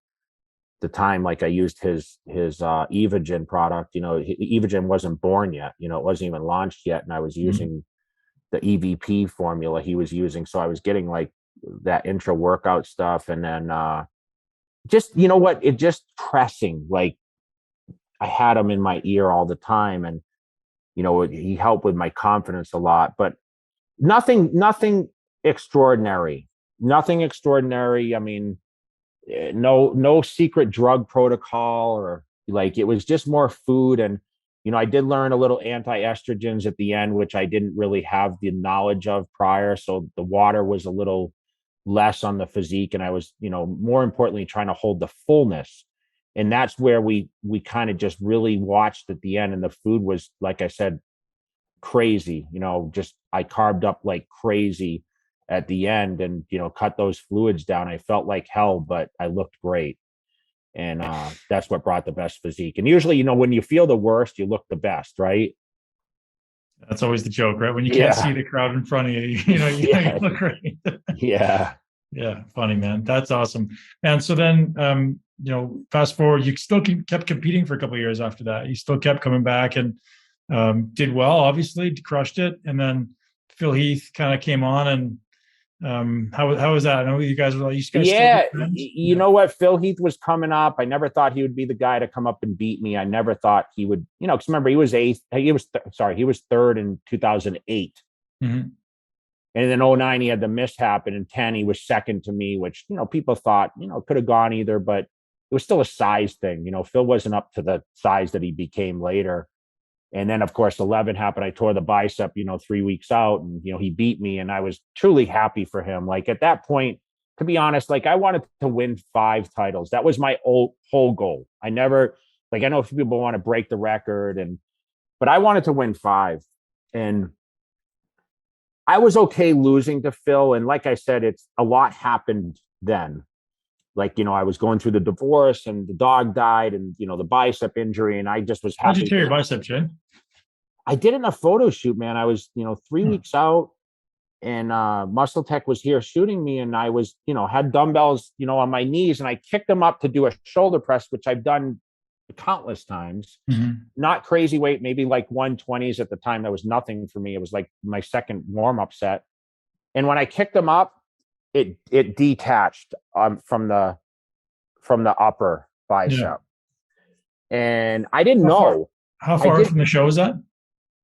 the time, like I used his Evogen product. Evogen wasn't born yet. It wasn't even launched yet, and I was using the EVP formula he was using. So I was getting like that intra workout stuff, and then just it just pressing. Like, I had him in my ear all the time, and he helped with my confidence a lot, but nothing extraordinary. Nothing extraordinary. I mean, no secret drug protocol, or like, it was just more food. And, I did learn a little anti-estrogens at the end, which I didn't really have the knowledge of prior. So the water was a little less on the physique. And I was, more importantly, trying to hold the fullness. And that's where we kind of just really watched at the end. And the food was, like I said, crazy, just I carved up like crazy at the end, and cut those fluids down. I felt like hell, but I looked great. And that's what brought the best physique. And usually, when you feel the worst, you look the best, right? That's always the joke, right? When you can't see the crowd in front of you, you look great. Yeah. Yeah. Funny, man. That's awesome. And so then, fast forward, you still kept competing for a couple of years after that. You still kept coming back and did well, obviously, crushed it. And then Phil Heath kind of came on, and how was that? I know you guys were like, you know what? Phil Heath was coming up. I never thought he would be the guy to come up and beat me. I never thought he would, because remember, he was third in 2008. Mm-hmm. And in 2009, he had the mishap, and in 2010, he was second to me, which, people thought, could have gone either, but it was still a size thing. Phil wasn't up to the size that he became later. And then, of course, 11 happened. I tore the bicep, 3 weeks out, and, he beat me, and I was truly happy for him. Like, at that point, to be honest, like, I wanted to win 5 titles. That was my whole goal. I never, like, I know people want to break the record, but I wanted to win 5. And I was okay losing to Phil. And like I said, it's a lot happened then. Like, I was going through the divorce, and the dog died, and, the bicep injury. And I just was happy. How'd you tear your bicep, Jay? I did it in a photo shoot, man. I was, 3 weeks out, and Muscle Tech was here shooting me. And I was, had dumbbells, on my knees, and I kicked them up to do a shoulder press, which I've done countless times. Mm-hmm. Not crazy weight, maybe like 120s at the time. That was nothing for me. It was like my second warm-up set. And when I kicked them up, it detached from the from the upper bicep. Yeah. And I didn't How far, know. how far from the show is that?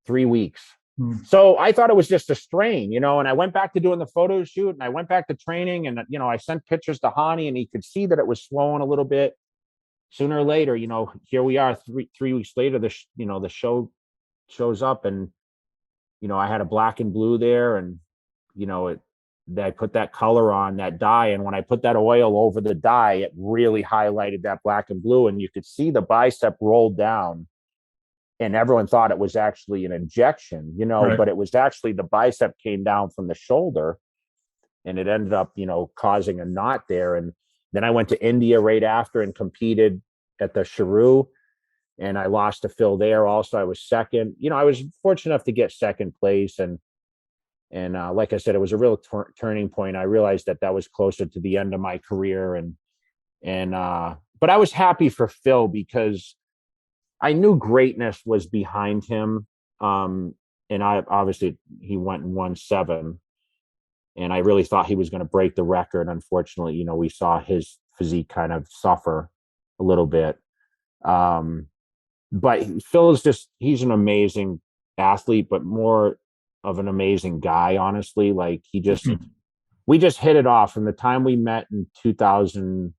3 weeks. Hmm. So I thought it was just a strain, and I went back to doing the photo shoot and I went back to training and, I sent pictures to Ronnie and he could see that it was swollen a little bit. Sooner or later, here we are 3 weeks later, the show shows up and, I had a black and blue there and, I put that color on that dye. And when I put that oil over the dye, it really highlighted that black and blue. And you could see the bicep rolled down. And everyone thought it was actually an injection, Right. but it was actually the bicep came down from the shoulder and it ended up, causing a knot there. And then I went to India right after and competed at the Sharu and I lost to Phil there. Also, I was second. I was fortunate enough to get second place. And like I said, it was a real turning point. I realized that was closer to the end of my career. But I was happy for Phil because I knew greatness was behind him. And obviously he went and won 7. And I really thought he was going to break the record. Unfortunately, we saw his physique kind of suffer a little bit. But Phil is he's an amazing athlete, but more of an amazing guy, honestly. Like we just hit it off from the time we met in 2000.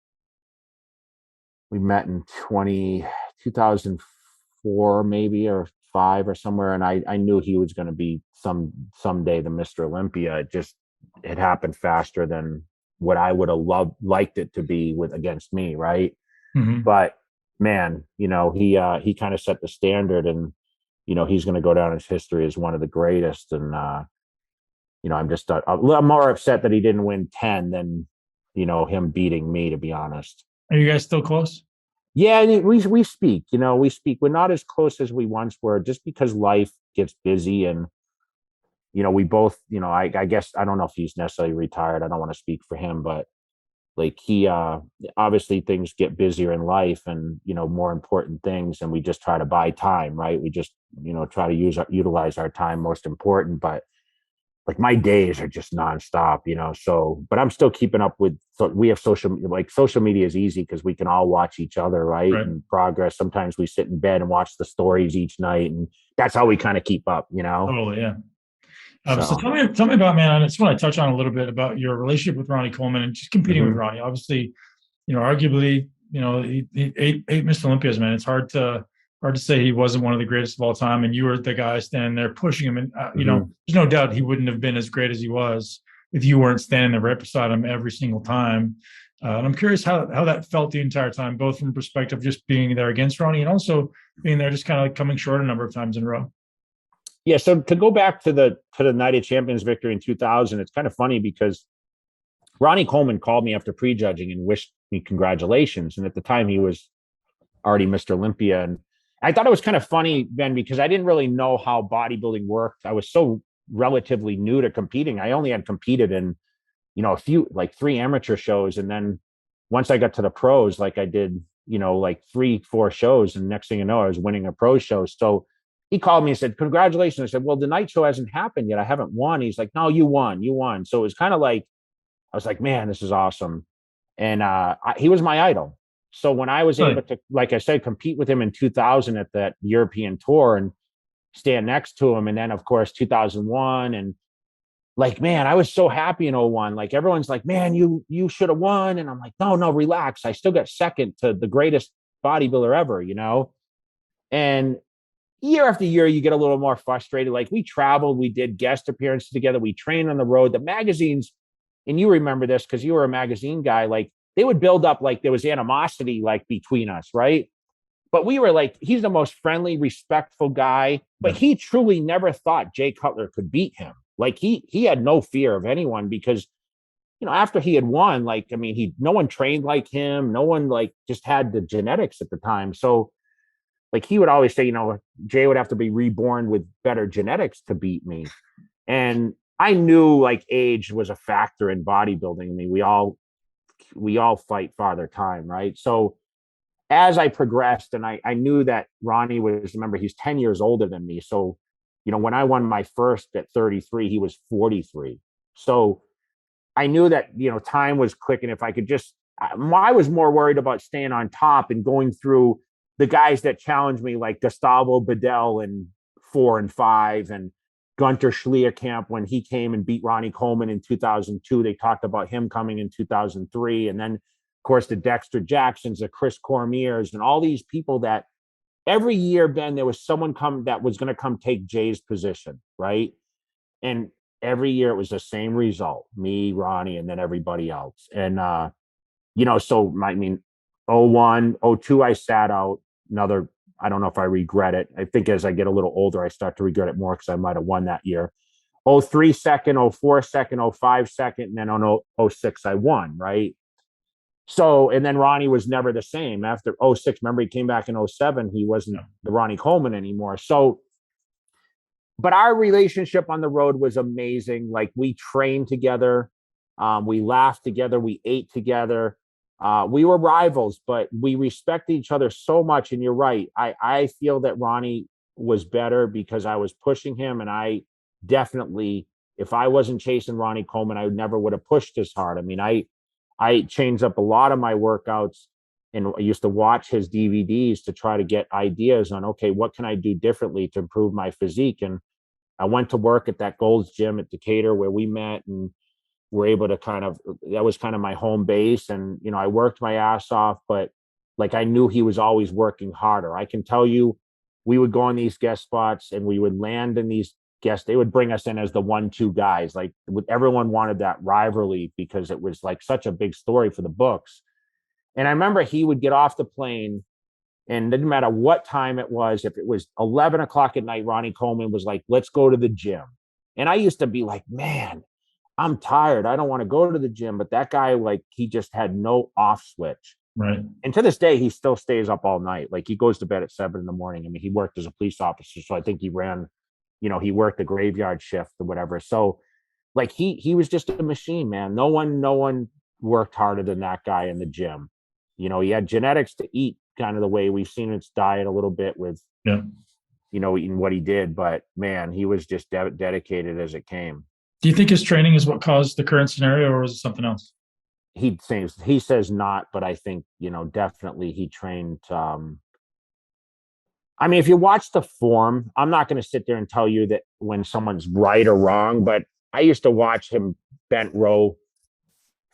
We met in 2004 maybe or 5 or somewhere. And I knew he was going to be someday the Mr. Olympia. It happened faster than what I would have liked it to be against me. Right. Mm-hmm. But man, he kind of set the standard and, he's going to go down in history as one of the greatest. And, I'm just I'm more upset that he didn't win 10 than, him beating me, to be honest. Are you guys still close? Yeah, we speak. We speak. We're not as close as we once were, just because life gets busy, and we both. I guess I don't know if he's necessarily retired. I don't want to speak for him, but like he obviously things get busier in life, and more important things, and we just try to buy time, right? We just try to utilize our time most important, but. Like my days are just nonstop, so, but I'm still keeping up with, so we have social media is easy because we can all watch each other, right? And progress. Sometimes we sit in bed and watch the stories each night. And that's how we kind of keep up, Totally. Yeah. So tell me about, man, I just want to touch on a little bit about your relationship with Ronnie Coleman and just competing with Ronnie. Obviously, arguably, he eight Mr. Olympias, man. It's hard to say he wasn't one of the greatest of all time, and you were the guy standing there pushing him. And there's no doubt he wouldn't have been as great as he was if you weren't standing there right beside him every single time. And I'm curious how that felt the entire time, both from perspective of just being there against Ronnie and also being there just kind of like coming short a number of times in a row. Yeah. So to go back to the Night of Champions victory in 2000, it's kind of funny because Ronnie Coleman called me after prejudging and wished me congratulations. And at the time he was already Mr. Olympia. And I thought it was kind of funny, Ben, because I didn't really know how bodybuilding worked. I was so relatively new to competing. I only had competed in, a few, like 3 amateur shows. And then once I got to the pros, like I did, like 3-4 shows. And next thing you know, I was winning a pro show. So he called me and said, congratulations. I said, well, the night show hasn't happened yet. I haven't won. He's like, no, you won. So it was kind of like, I was like, man, this is awesome. And he was my idol. So when I was able to, like I said, compete with him in 2000 at that European tour and stand next to him. And then, of course, 2001. And like, man, I was so happy in 01. Like, everyone's like, man, you should have won. And I'm like, no, relax. I still got second to the greatest bodybuilder ever, And year after year, you get a little more frustrated. Like, we traveled, we did guest appearances together. We trained on the road. The magazines, and you remember this because you were a magazine guy, like, they would build up like there was animosity like between us, right? But we were like, he's the most friendly, respectful guy, but he truly never thought Jay Cutler could beat him. Like he had no fear of anyone because, after he had won, like, I mean, no one trained like him. No one like just had the genetics at the time. So like he would always say, Jay would have to be reborn with better genetics to beat me. And I knew like age was a factor in bodybuilding. I mean, we all fight Father Time, right? So as I progressed, and I knew that Ronnie was, remember, he's 10 years older than me. So, when I won my first at 33, he was 43. So I knew that, time was quick. And if I could just I was more worried about staying on top and going through the guys that challenged me, like Gustavo Bedell in 4 and 5, and Gunter Schlierkamp when he came and beat Ronnie Coleman in 2002. They talked about him coming in 2003. And then, of course, the Dexter Jacksons, the Chris Cormiers, and all these people that every year, Ben, there was someone come that was going to come take Jay's position, right? And every year it was the same result, me, Ronnie, and then everybody else. And, so I mean, 01, 02, I sat out. Another, I don't know if I regret it. I think as I get a little older, I start to regret it more because I might have won that year. 03 second, 04 second, 05 second, and then on 06, I won, right? So, and then Ronnie was never the same after 06. Remember, he came back in 07. He wasn't the Ronnie Coleman anymore. So, but our relationship on the road was amazing. Like, we trained together. We laughed together. We ate together. We were rivals, but we respected each other so much. And you're right. I feel that Ronnie was better because I was pushing him. And I definitely, if I wasn't chasing Ronnie Coleman, I never would have pushed as hard. I mean, I changed up a lot of my workouts, and I used to watch his DVDs to try to get ideas on, okay, what can I do differently to improve my physique? And I went to work at that Gold's Gym at Decatur where we met, and were able to that was kind of my home base. And, I worked my ass off, but like, I knew he was always working harder. I can tell you, we would go on these guest spots and we would land in these guests. They would bring us in as the 1-2 guys. Like, everyone wanted that rivalry because it was like such a big story for the books. And I remember he would get off the plane, and it didn't matter what time it was. If it was 11 o'clock at night, Ronnie Coleman was like, let's go to the gym. And I used to be like, man, I'm tired. I don't want to go to the gym. But that guy, like, he just had no off switch. Right. And to this day, he still stays up all night. Like, he goes to bed at 7 in the morning. I mean, he worked as a police officer. So I think he ran, he worked the graveyard shift or whatever. So, like, he was just a machine, man. No one worked harder than that guy in the gym. He had genetics to eat kind of the way we've seen its diet a little bit with, eating what he did. But man, he was just dedicated as it came. Do you think his training is what caused the current scenario, or is it something else? He says not, but I think, definitely he trained. I mean, if you watch the form, I'm not going to sit there and tell you that when someone's right or wrong, but I used to watch him bent row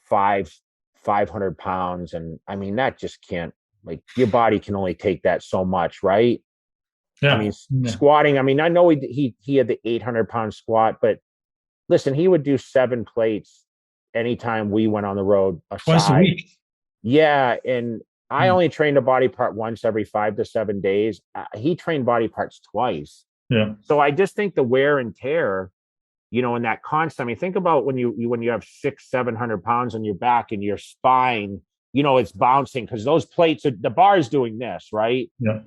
500 pounds. And I mean, that just can't, like, your body can only take that so much, right? Yeah. I mean, squatting, I mean, I know he had the 800-pound squat, but listen, he would do 7 plates anytime we went on the road. Twice a week. Yeah. And I only trained a body part once every 5 to 7 days. He trained body parts twice. Yeah. So I just think the wear and tear, and that constant, I mean, think about when you have 600-700 pounds on your back and your spine, it's bouncing because those plates the bar is doing this, right? Yeah.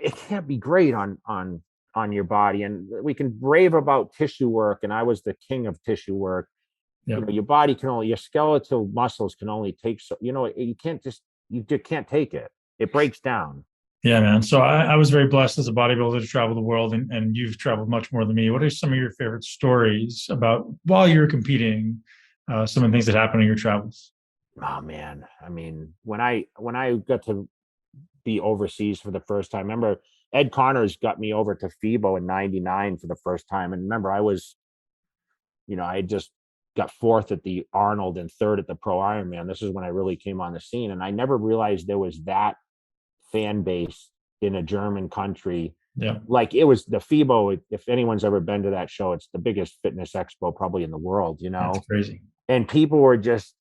It can't be great on your body. And we can rave about tissue work, and I was the king of tissue work. Your body your skeletal muscles can only take so, you just can't take it. It breaks down. Yeah, man. So I was very blessed as a bodybuilder to travel the world, and you've traveled much more than me. What are some of your favorite stories about while you were competing, some of the things that happened in your travels? Oh man. I mean, when I got to be overseas for the first time, remember Ed Connors got me over to FIBO in 99 for the first time. And remember, I was, I just got 4th at the Arnold and 3rd at the Pro Ironman. This is when I really came on the scene. And I never realized there was that fan base in a German country. Yeah. Like, it was the FIBO. If anyone's ever been to that show, it's the biggest fitness expo probably in the world, That's crazy. And people were just,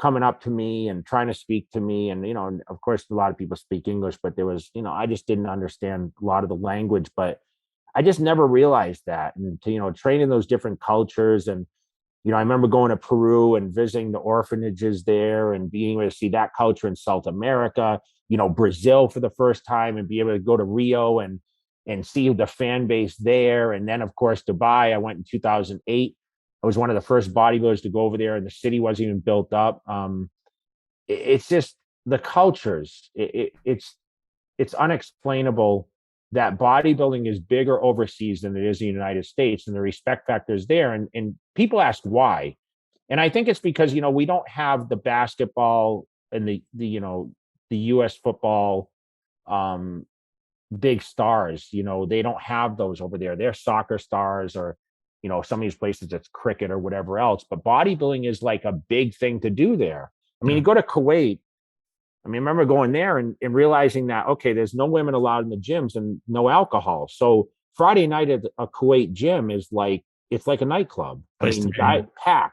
coming up to me and trying to speak to me. And, of course, a lot of people speak English, but there was, I just didn't understand a lot of the language, but I just never realized that. And to, train in those different cultures. And, I remember going to Peru and visiting the orphanages there and being able to see that culture in South America, Brazil for the first time, and be able to go to Rio and see the fan base there. And then, of course, Dubai. I went in 2008. I was one of the first bodybuilders to go over there, and the city wasn't even built up. It's just the cultures. It's unexplainable that bodybuilding is bigger overseas than it is in the United States, and the respect factor is there. And people ask why. And I think it's because, we don't have the basketball and the US football, big stars. They don't have those over there. They're soccer stars, or some of these places it's cricket or whatever else. But bodybuilding is like a big thing to do there. I mean, you go to Kuwait. I remember going there and realizing that, okay, there's no women allowed in the gyms and no alcohol. So Friday night at a Kuwait gym is like, it's like a nightclub. Packed,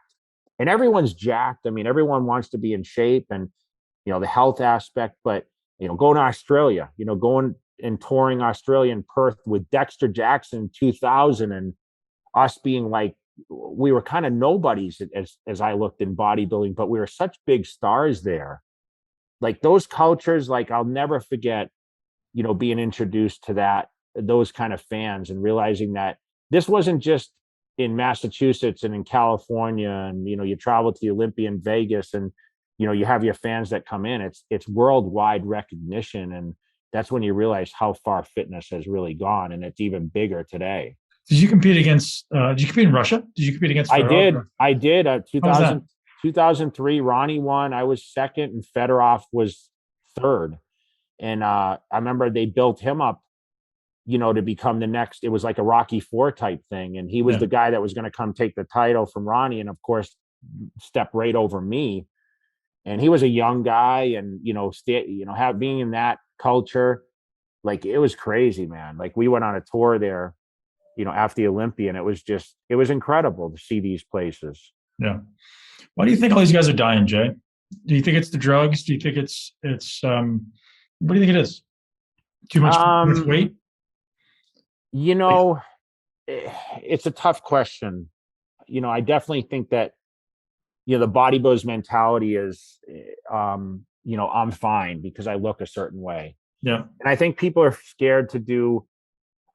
and everyone's jacked. I mean, everyone wants to be in shape, and the health aspect. But going to Australia, going and touring Australia in Perth with Dexter Jackson in 2000, and us being like, we were kind of nobodies as I looked in bodybuilding, but we were such big stars there. Like those cultures, like I'll never forget, being introduced to those kind of fans, and realizing that this wasn't just in Massachusetts and in California, and you travel to the Olympia in Vegas, and you have your fans that come in. It's worldwide recognition, and that's when you realize how far fitness has really gone, and it's even bigger today. Did you compete against? Did you compete in Russia? Did you compete against? I did. 2003, Ronnie won. I was second, and Fedorov was third. And I remember they built him up, to become the next. It was like a Rocky IV type thing, and he was the guy that was going to come take the title from Ronnie, and of course, step right over me. And he was a young guy, and being in that culture, like it was crazy, man. Like we went on a tour there, after the Olympia, and it was incredible to see these places. Yeah. Why do you think all these guys are dying, Jay? Do you think it's the drugs? Do you think it's what do you think it is? Too much weight? It's a tough question. I definitely think that, the bodybuilders mentality is, I'm fine because I look a certain way. Yeah. And I think people are scared to do.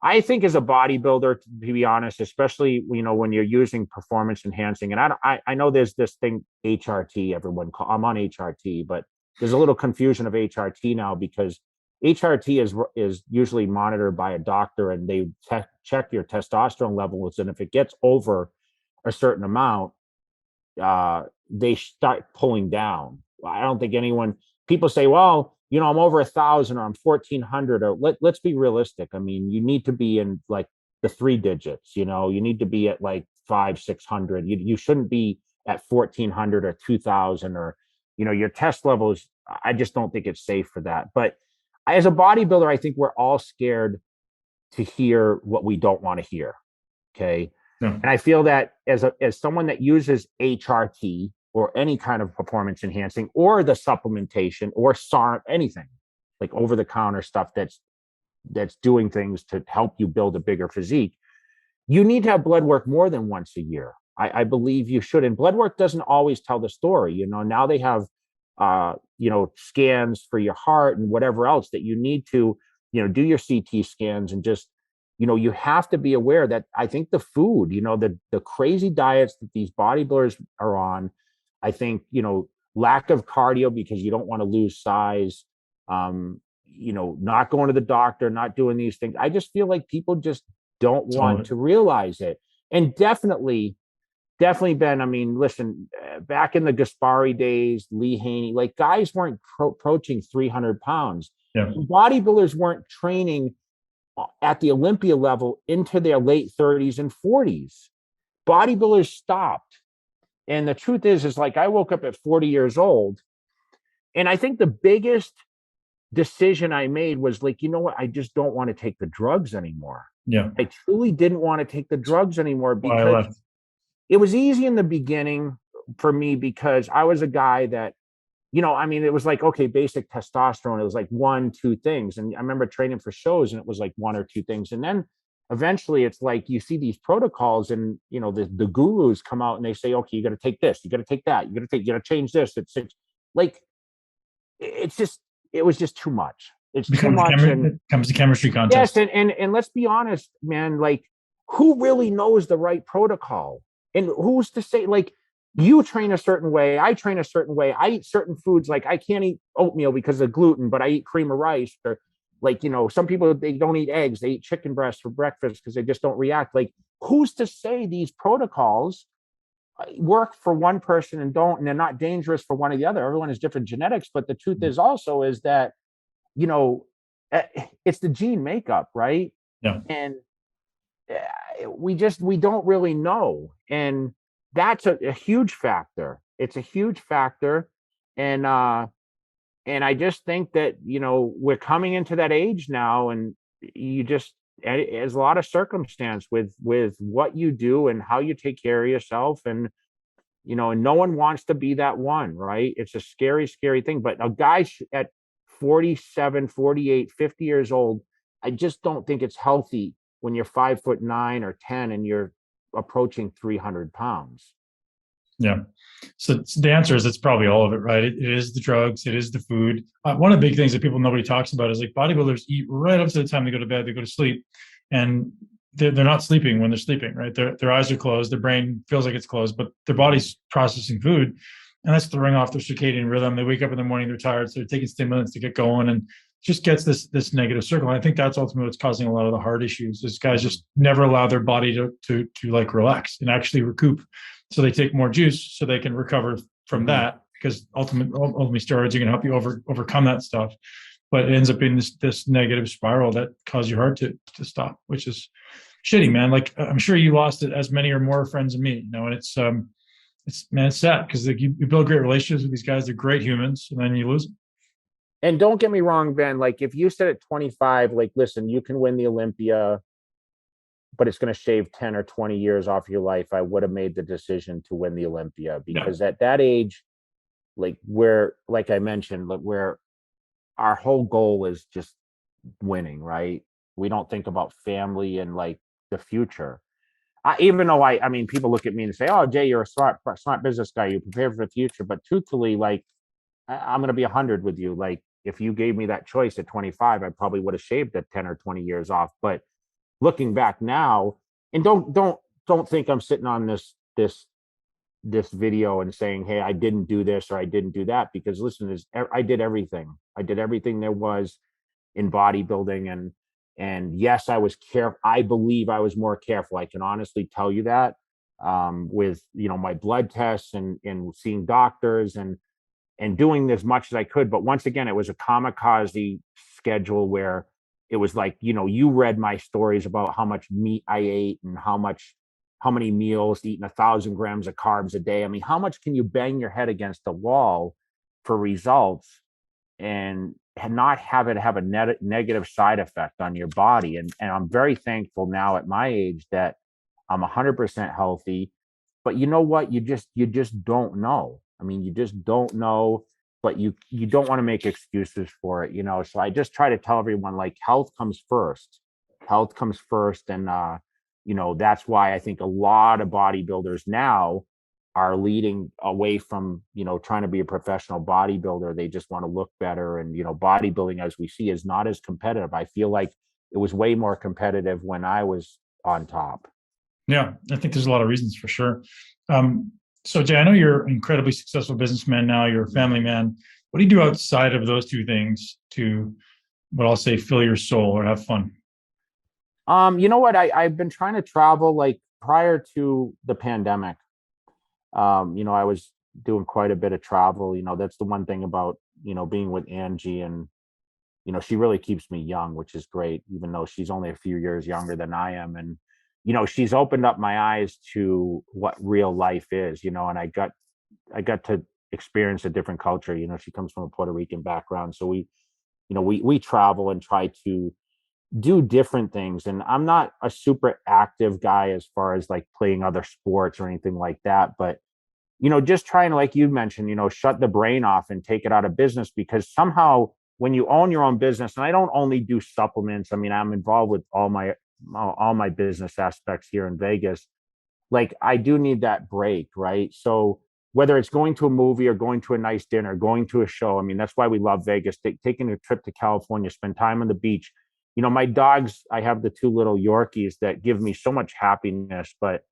I think as a bodybuilder, to be honest, especially, when you're using performance enhancing, and I know there's this thing, HRT, I'm on HRT, but there's a little confusion of HRT now, because HRT is usually monitored by a doctor, and they check your testosterone levels. And if it gets over a certain amount, they start pulling down. I don't think people say, well, I'm over 1,000 or I'm 1,400, or let's be realistic. I mean, you need to be in like the 3 digits, you need to be at like 500, 600. You shouldn't be at 1,400 or 2,000, or, your test levels. I just don't think it's safe for that. But as a bodybuilder, I think we're all scared to hear what we don't want to hear. Okay. Yeah. And I feel that as someone that uses HRT, or any kind of performance enhancing, or the supplementation, or SAR, anything like over the counter stuff that's doing things to help you build a bigger physique, you need to have blood work more than once a year. I believe you should. And blood work doesn't always tell the story. Now they have, scans for your heart and whatever else that you need to, do your CT scans, and just, you have to be aware that I think the food, the crazy diets that these bodybuilders are on, I think, lack of cardio because you don't want to lose size, not going to the doctor, not doing these things. I just feel like people just don't want to realize it. And definitely, Ben, I mean, listen, back in the Gaspari days, Lee Haney, like guys weren't approaching 300 pounds. Yeah. Bodybuilders weren't training at the Olympia level into their late 30s and 40s. Bodybuilders stopped. And the truth is like, I woke up at 40 years old, and I think the biggest decision I made was like, what? I just don't want to take the drugs anymore. Yeah. I truly didn't want to take the drugs anymore, because it was easy in the beginning for me, because I was a guy that, it was like, okay, basic testosterone. It was like 1, 2 things. And I remember training for shows, and it was like 1 or 2 things. And then eventually it's like, you see these protocols, and, the gurus come out and they say, okay, you got to take this, you got to take that, you got to change this. It's like, it was just too much. It's too much. And it comes to chemistry contest. Yes. And let's be honest, man, like who really knows the right protocol? And who's to say, like, you train a certain way, I train a certain way, I eat certain foods, like I can't eat oatmeal because of gluten, but I eat cream of rice. Or like, some people, they don't eat eggs, they eat chicken breast for breakfast because they just don't react. Like, who's to say these protocols work for one person and they're not dangerous for one or the other. Everyone has different genetics, but the truth is also is that, you know, it's the gene makeup, right? Yeah. And we don't really know, and that's a huge factor. It's a huge factor, and I just think that, you know, we're coming into that age now, and you just, there's a lot of circumstance with what you do and how you take care of yourself, and you know, and no one wants to be that one, right? It's a scary thing. But a guy at 47, 48, 50 years old, I just don't think it's healthy when you're 5'9" or 10 and you're approaching 300 pounds. Yeah. So the answer is it's probably all of it, right? It is the drugs, it is the food. One of the big things that nobody talks about is like bodybuilders eat right up to the time they go to bed, they go to sleep, and they're not sleeping when they're sleeping, right? Their eyes are closed, their brain feels like it's closed, but their body's processing food, and that's throwing off their circadian rhythm. They wake up in the morning, they're tired, so they're taking stimulants to get going, and just gets this negative circle. And I think that's ultimately what's causing a lot of the heart issues. These guys just never allow their body to like relax and actually recoup. So they take more juice so they can recover from that, because ultimately steroids are going to help you overcome that stuff. But it ends up being this negative spiral that causes your heart to stop, which is shitty, man. Like, I'm sure you lost it as many or more friends than me, you know, and it's sad because like, you build great relationships with these guys. They're great humans, and then you lose them. And don't get me wrong, Ben, like if you said at 25, like, listen, you can win the Olympia, but it's going to shave 10 or 20 years off your life, I would have made the decision to win the Olympia, because at that age, like like I mentioned, where our whole goal is just winning, right? We don't think about family and like the future. Even though I mean, people look at me and say, "Oh, Jay, you're a smart business guy. You prepare for the future." But truthfully, like, I'm going to be 100 with you. Like, if you gave me that choice at 25, I probably would have shaved at 10 or 20 years off. But looking back now, and don't think I'm sitting on this video and saying, hey, I didn't do this or I didn't do that, because listen, I did everything. I did everything there was in bodybuilding, and yes, I was careful. I believe I was more careful. I can honestly tell you that, with, you know, my blood tests and seeing doctors and doing as much as I could. But once again, it was a kamikaze schedule where it was like, you know, you read my stories about how much meat I ate and how many meals, eating 1,000 grams of carbs a day. I mean, how much can you bang your head against the wall for results and not have it have a negative side effect on your body? And I'm very thankful now at my age that I'm 100% healthy. But you know what? You just don't know. I mean, you just don't know, but you don't want to make excuses for it, you know? So I just try to tell everyone, like, health comes first. Health comes first. And, you know, that's why I think a lot of bodybuilders now are leading away from, you know, trying to be a professional bodybuilder. They just want to look better. And, you know, bodybuilding, as we see, is not as competitive. I feel like it was way more competitive when I was on top. Yeah, I think there's a lot of reasons for sure. So Jay, I know you're an incredibly successful businessman now. You're a family man. What do you do outside of those two things to, what I'll say, fill your soul or have fun? You know what? I've been trying to travel, like, prior to the pandemic. You know, I was doing quite a bit of travel. You know, that's the one thing about, you know, being with Angie, and, you know, she really keeps me young, which is great, even though she's only a few years younger than I am. And, you know, she's opened up my eyes to what real life is, you know, and I got to experience a different culture. You know, she comes from a Puerto Rican background. So we travel and try to do different things. And I'm not a super active guy as far as like playing other sports or anything like that. But, you know, just trying to, like you mentioned, you know, shut the brain off and take it out of business, because somehow when you own your own business, and I don't only do supplements, I mean, I'm involved with all my business aspects here in Vegas. Like, I do need that break, right? So whether it's going to a movie or going to a nice dinner, going to a show, I mean, that's why we love Vegas. Taking a trip to California, spend time on the beach. You know, my dogs, I have the two little Yorkies that give me so much happiness, but,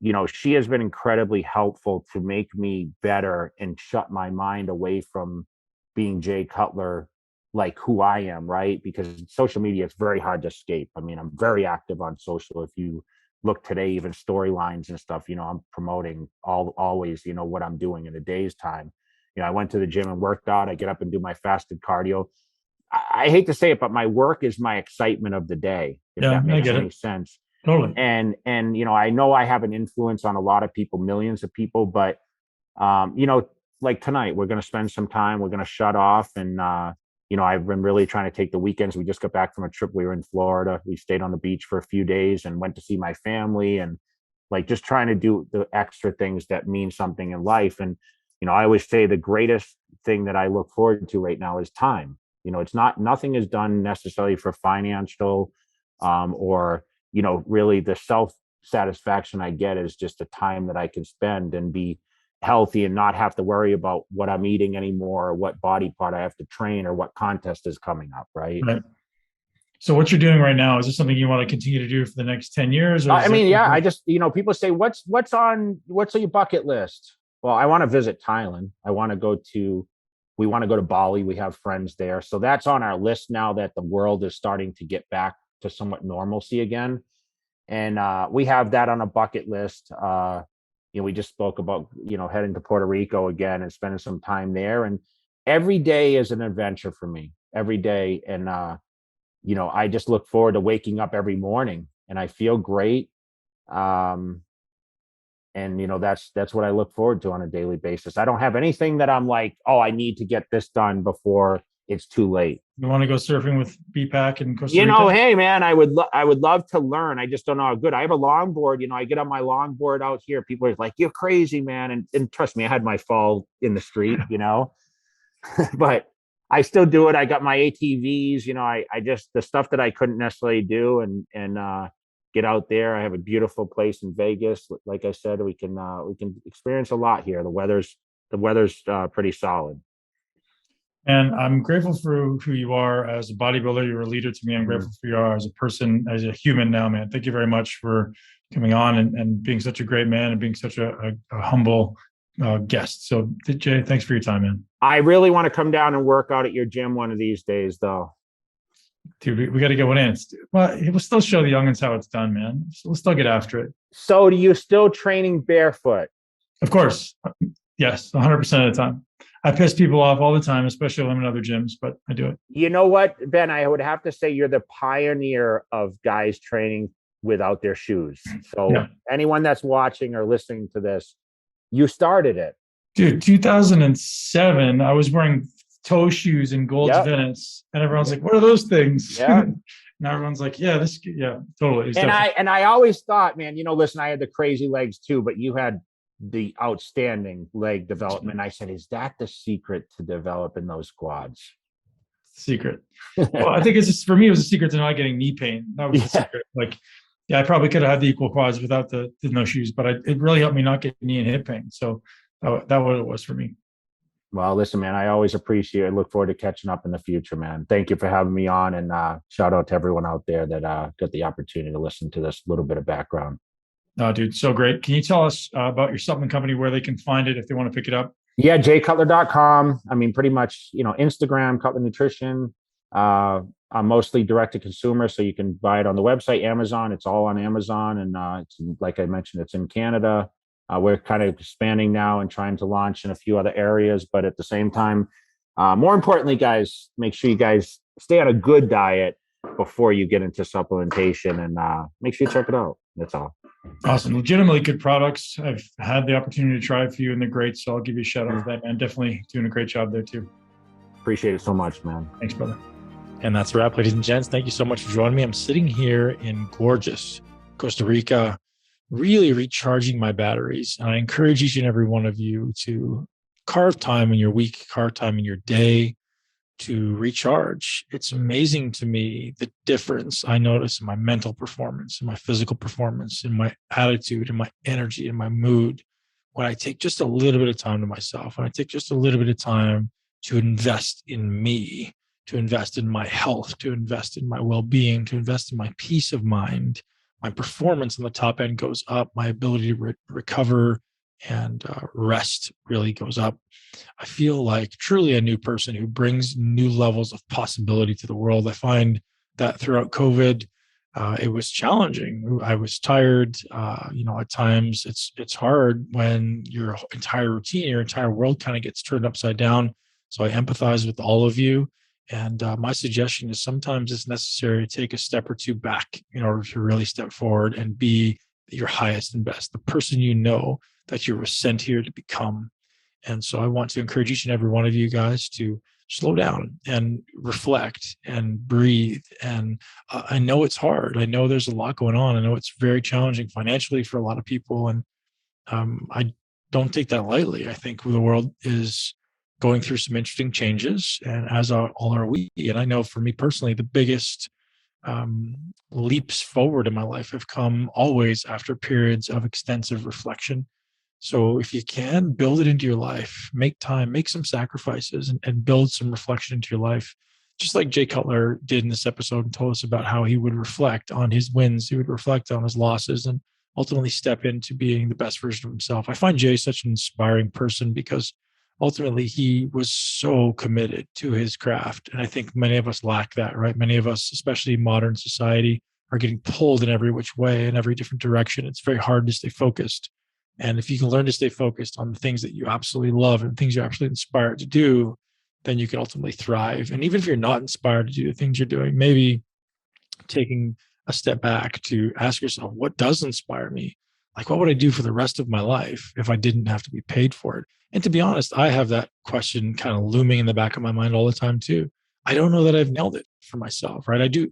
you know, she has been incredibly helpful to make me better and shut my mind away from being Jay Cutler, like who I am, right? Because social media, it's very hard to escape. I mean, I'm very active on social. If you look today, even storylines and stuff, I'm promoting always, what I'm doing in a day's time. I went to the gym and worked out. I get up and do my fasted cardio. I hate to say it, but my work is my excitement of the day, if that makes any sense. Totally. And I know I have an influence on a lot of people, millions of people, but like tonight, we're going to spend some time, we're going to shut off. And, I've been really trying to take the weekends. We just got back from a trip. We were in Florida. We stayed on the beach for a few days and went to see my family, and like just trying to do the extra things that mean something in life. And, I always say the greatest thing that I look forward to right now is time. It's nothing is done necessarily for financial, or, really the self satisfaction I get is just the time that I can spend and be healthy and not have to worry about what I'm eating anymore, or what body part I have to train, or what contest is coming up. Right. So what you're doing right now, is this something you want to continue to do for the next 10 years? Or I just, people say, what's on your bucket list? Well, I want to visit Thailand. We want to go to Bali. We have friends there. So that's on our list now that the world is starting to get back to somewhat normalcy again. And we have that on a bucket list. We just spoke about, heading to Puerto Rico again and spending some time there. And every day is an adventure for me, every day. And, I just look forward to waking up every morning, and I feel great. And, that's what I look forward to on a daily basis. I don't have anything that I'm like, oh, I need to get this done before it's too late. You want to go surfing with BPAC in Costa Rica? Hey man, I would love to learn. I just don't know how good. I have a longboard. I get on my longboard out here. People are like, "You're crazy, man!" And trust me, I had my fall in the street. But I still do it. I got my ATVs. I just, the stuff that I couldn't necessarily do, and get out there. I have a beautiful place in Vegas. Like I said, we can experience a lot here. The weather's pretty solid. And I'm grateful for who you are as a bodybuilder. You're a leader to me. I'm grateful for who you are as a person, as a human now, man. Thank you very much for coming on and being such a great man and being such a humble guest. So, Jay, thanks for your time, man. I really want to come down and work out at your gym one of these days, though. Dude, we got to get one in. We'll still show the youngins how it's done, man. We'll still get after it. So, do you still training barefoot? Of course. Yes, 100% of the time. I piss people off all the time, especially when I'm in other gyms, but I do it. You know what, Ben? I would have to say you're the pioneer of guys training without their shoes. So anyone that's watching or listening to this, you started it. Dude, 2007, I was wearing toe shoes in Gold's Venice, and everyone's like, "What are those things?" Yeah. And everyone's like, totally. And I always thought, man, listen, I had the crazy legs too, but you had the outstanding leg development. I said, is that the secret to developing those quads? Secret. Well, I think it's just, for me, it was a secret to not getting knee pain. That was the secret. Like, I probably could have had the equal quads without the no shoes, but it really helped me not get knee and hip pain. So that what it was for me. Well, listen, man, I always appreciate it. I look forward to catching up in the future, man. Thank you for having me on, and shout out to everyone out there that got the opportunity to listen to this little bit of background. Oh, dude, so great. Can you tell us about your supplement company, where they can find it if they want to pick it up? Yeah, jaycutler.com. I mean, pretty much, Instagram, Cutler Nutrition. I'm mostly direct to consumer, so you can buy it on the website, Amazon. It's all on Amazon. And it's, like I mentioned, it's in Canada. We're kind of expanding now and trying to launch in a few other areas. But at the same time, more importantly, guys, make sure you guys stay on a good diet before you get into supplementation, and make sure you check it out. That's all. Awesome. Legitimately good products. I've had the opportunity to try a few, and they're great. So I'll give you a shout out for that, man. Definitely doing a great job there too. Appreciate it so much, man. Thanks, brother. And that's a wrap, ladies and gents. Thank you so much for joining me. I'm sitting here in gorgeous Costa Rica, really recharging my batteries. And I encourage each and every one of you to carve time in your week, carve time in your day to recharge. It's amazing to me the difference I notice in my mental performance, in my physical performance, in my attitude, in my energy, in my mood, when I take just a little bit of time to myself, when I take just a little bit of time to invest in me, to invest in my health, to invest in my well-being, to invest in my peace of mind. My performance on the top end goes up. My ability to recover and rest really goes up. I feel like truly a new person who brings new levels of possibility to the world. I find that throughout COVID, it was challenging. I was tired. At times it's hard when your entire routine, your entire world kind of gets turned upside down. So I empathize with all of you. And my suggestion is sometimes it's necessary to take a step or two back in order to really step forward and be your highest and best, the person you know that you were sent here to become. And so I want to encourage each and every one of you guys to slow down and reflect and breathe. And I know it's hard. I know there's a lot going on. I know it's very challenging financially for a lot of people. And I don't take that lightly. I think the world is going through some interesting changes, and as all are we. And I know for me personally, the biggest leaps forward in my life have come always after periods of extensive reflection. So if you can, build it into your life, make time, make some sacrifices, and build some reflection into your life. Just like Jay Cutler did in this episode and told us about how he would reflect on his wins, he would reflect on his losses, and ultimately step into being the best version of himself. I find Jay such an inspiring person because ultimately he was so committed to his craft. And I think many of us lack that, right? Many of us, especially in modern society, are getting pulled in every which way, in every different direction. It's very hard to stay focused. And if you can learn to stay focused on the things that you absolutely love and things you're absolutely inspired to do, then you can ultimately thrive. And even if you're not inspired to do the things you're doing, maybe taking a step back to ask yourself, what does inspire me? Like, what would I do for the rest of my life if I didn't have to be paid for it? And to be honest, I have that question kind of looming in the back of my mind all the time too. I don't know that I've nailed it for myself, right? I do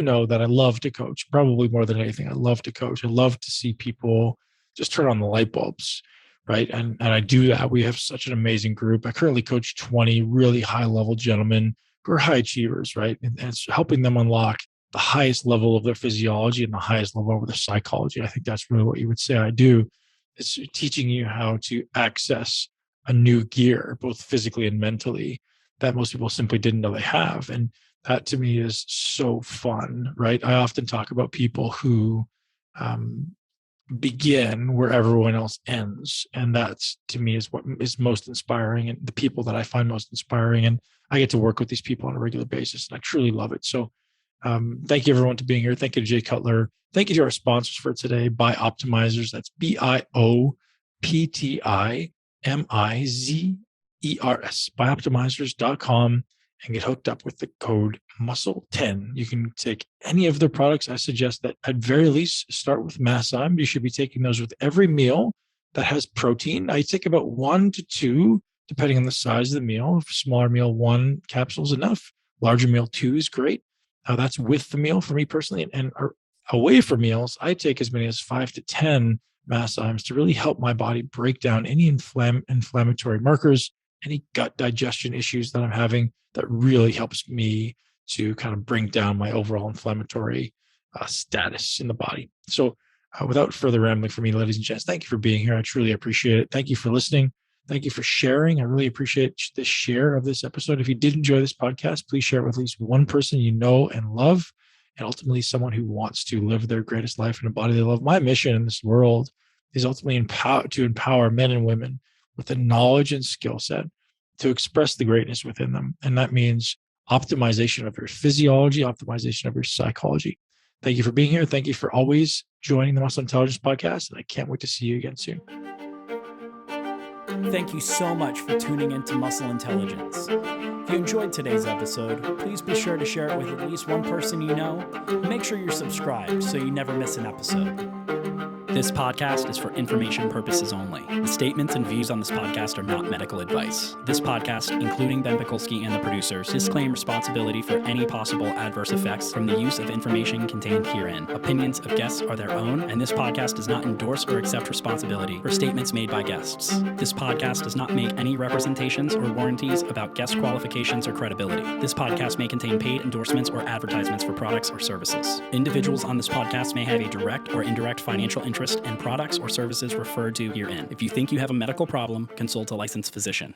know that I love to coach, probably more than anything. I love to coach. I love to see people just turn on the light bulbs, right? And I do that. We have such an amazing group. I currently coach 20 really high level gentlemen who are high achievers, right? And it's helping them unlock the highest level of their physiology and the highest level of their psychology. I think that's really what you would say I do. It's teaching you how to access a new gear, both physically and mentally, that most people simply didn't know they have. And that to me is so fun, right? I often talk about people who begin where everyone else ends. And that's, to me, is what is most inspiring, and the people that I find most inspiring. And I get to work with these people on a regular basis, and I truly love it. So thank you everyone to being here. Thank you to Jay Cutler. Thank you to our sponsors for today, BiOptimizers. That's BiOptimizers, BiOptimizers.com, and get hooked up with the code MUSCLE10. You can take any of their products. I suggest that at very least start with Masime. You should be taking those with every meal that has protein. I take about 1 to 2, depending on the size of the meal. If smaller meal, 1 capsule is enough. Larger meal, 2 is great. That's with the meal for me personally. And away from meals, I take as many as 5 to 10 Masimes to really help my body break down any inflammatory markers, any gut digestion issues that I'm having. That really helps me to kind of bring down my overall inflammatory status in the body. So without further rambling from me, ladies and gents, thank you for being here. I truly appreciate it. Thank you for listening. Thank you for sharing. I really appreciate the share of this episode. If you did enjoy this podcast, please share it with at least one person you know and love, and ultimately someone who wants to live their greatest life in a body they love. My mission in this world is ultimately to empower men and women with the knowledge and skill set to express the greatness within them. And that means optimization of your physiology, optimization of your psychology. Thank you for being here. Thank you for always joining the Muscle Intelligence Podcast. And I can't wait to see you again soon. Thank you so much for tuning into Muscle Intelligence. If you enjoyed today's episode, please be sure to share it with at least one person you know. Make sure you're subscribed so you never miss an episode. This podcast is for information purposes only. The statements and views on this podcast are not medical advice. This podcast, including Ben Pakulski and the producers, disclaim responsibility for any possible adverse effects from the use of information contained herein. Opinions of guests are their own, and this podcast does not endorse or accept responsibility for statements made by guests. This podcast does not make any representations or warranties about guest qualifications or credibility. This podcast may contain paid endorsements or advertisements for products or services. Individuals on this podcast may have a direct or indirect financial interest in products or services referred to herein. If you think you have a medical problem, consult a licensed physician.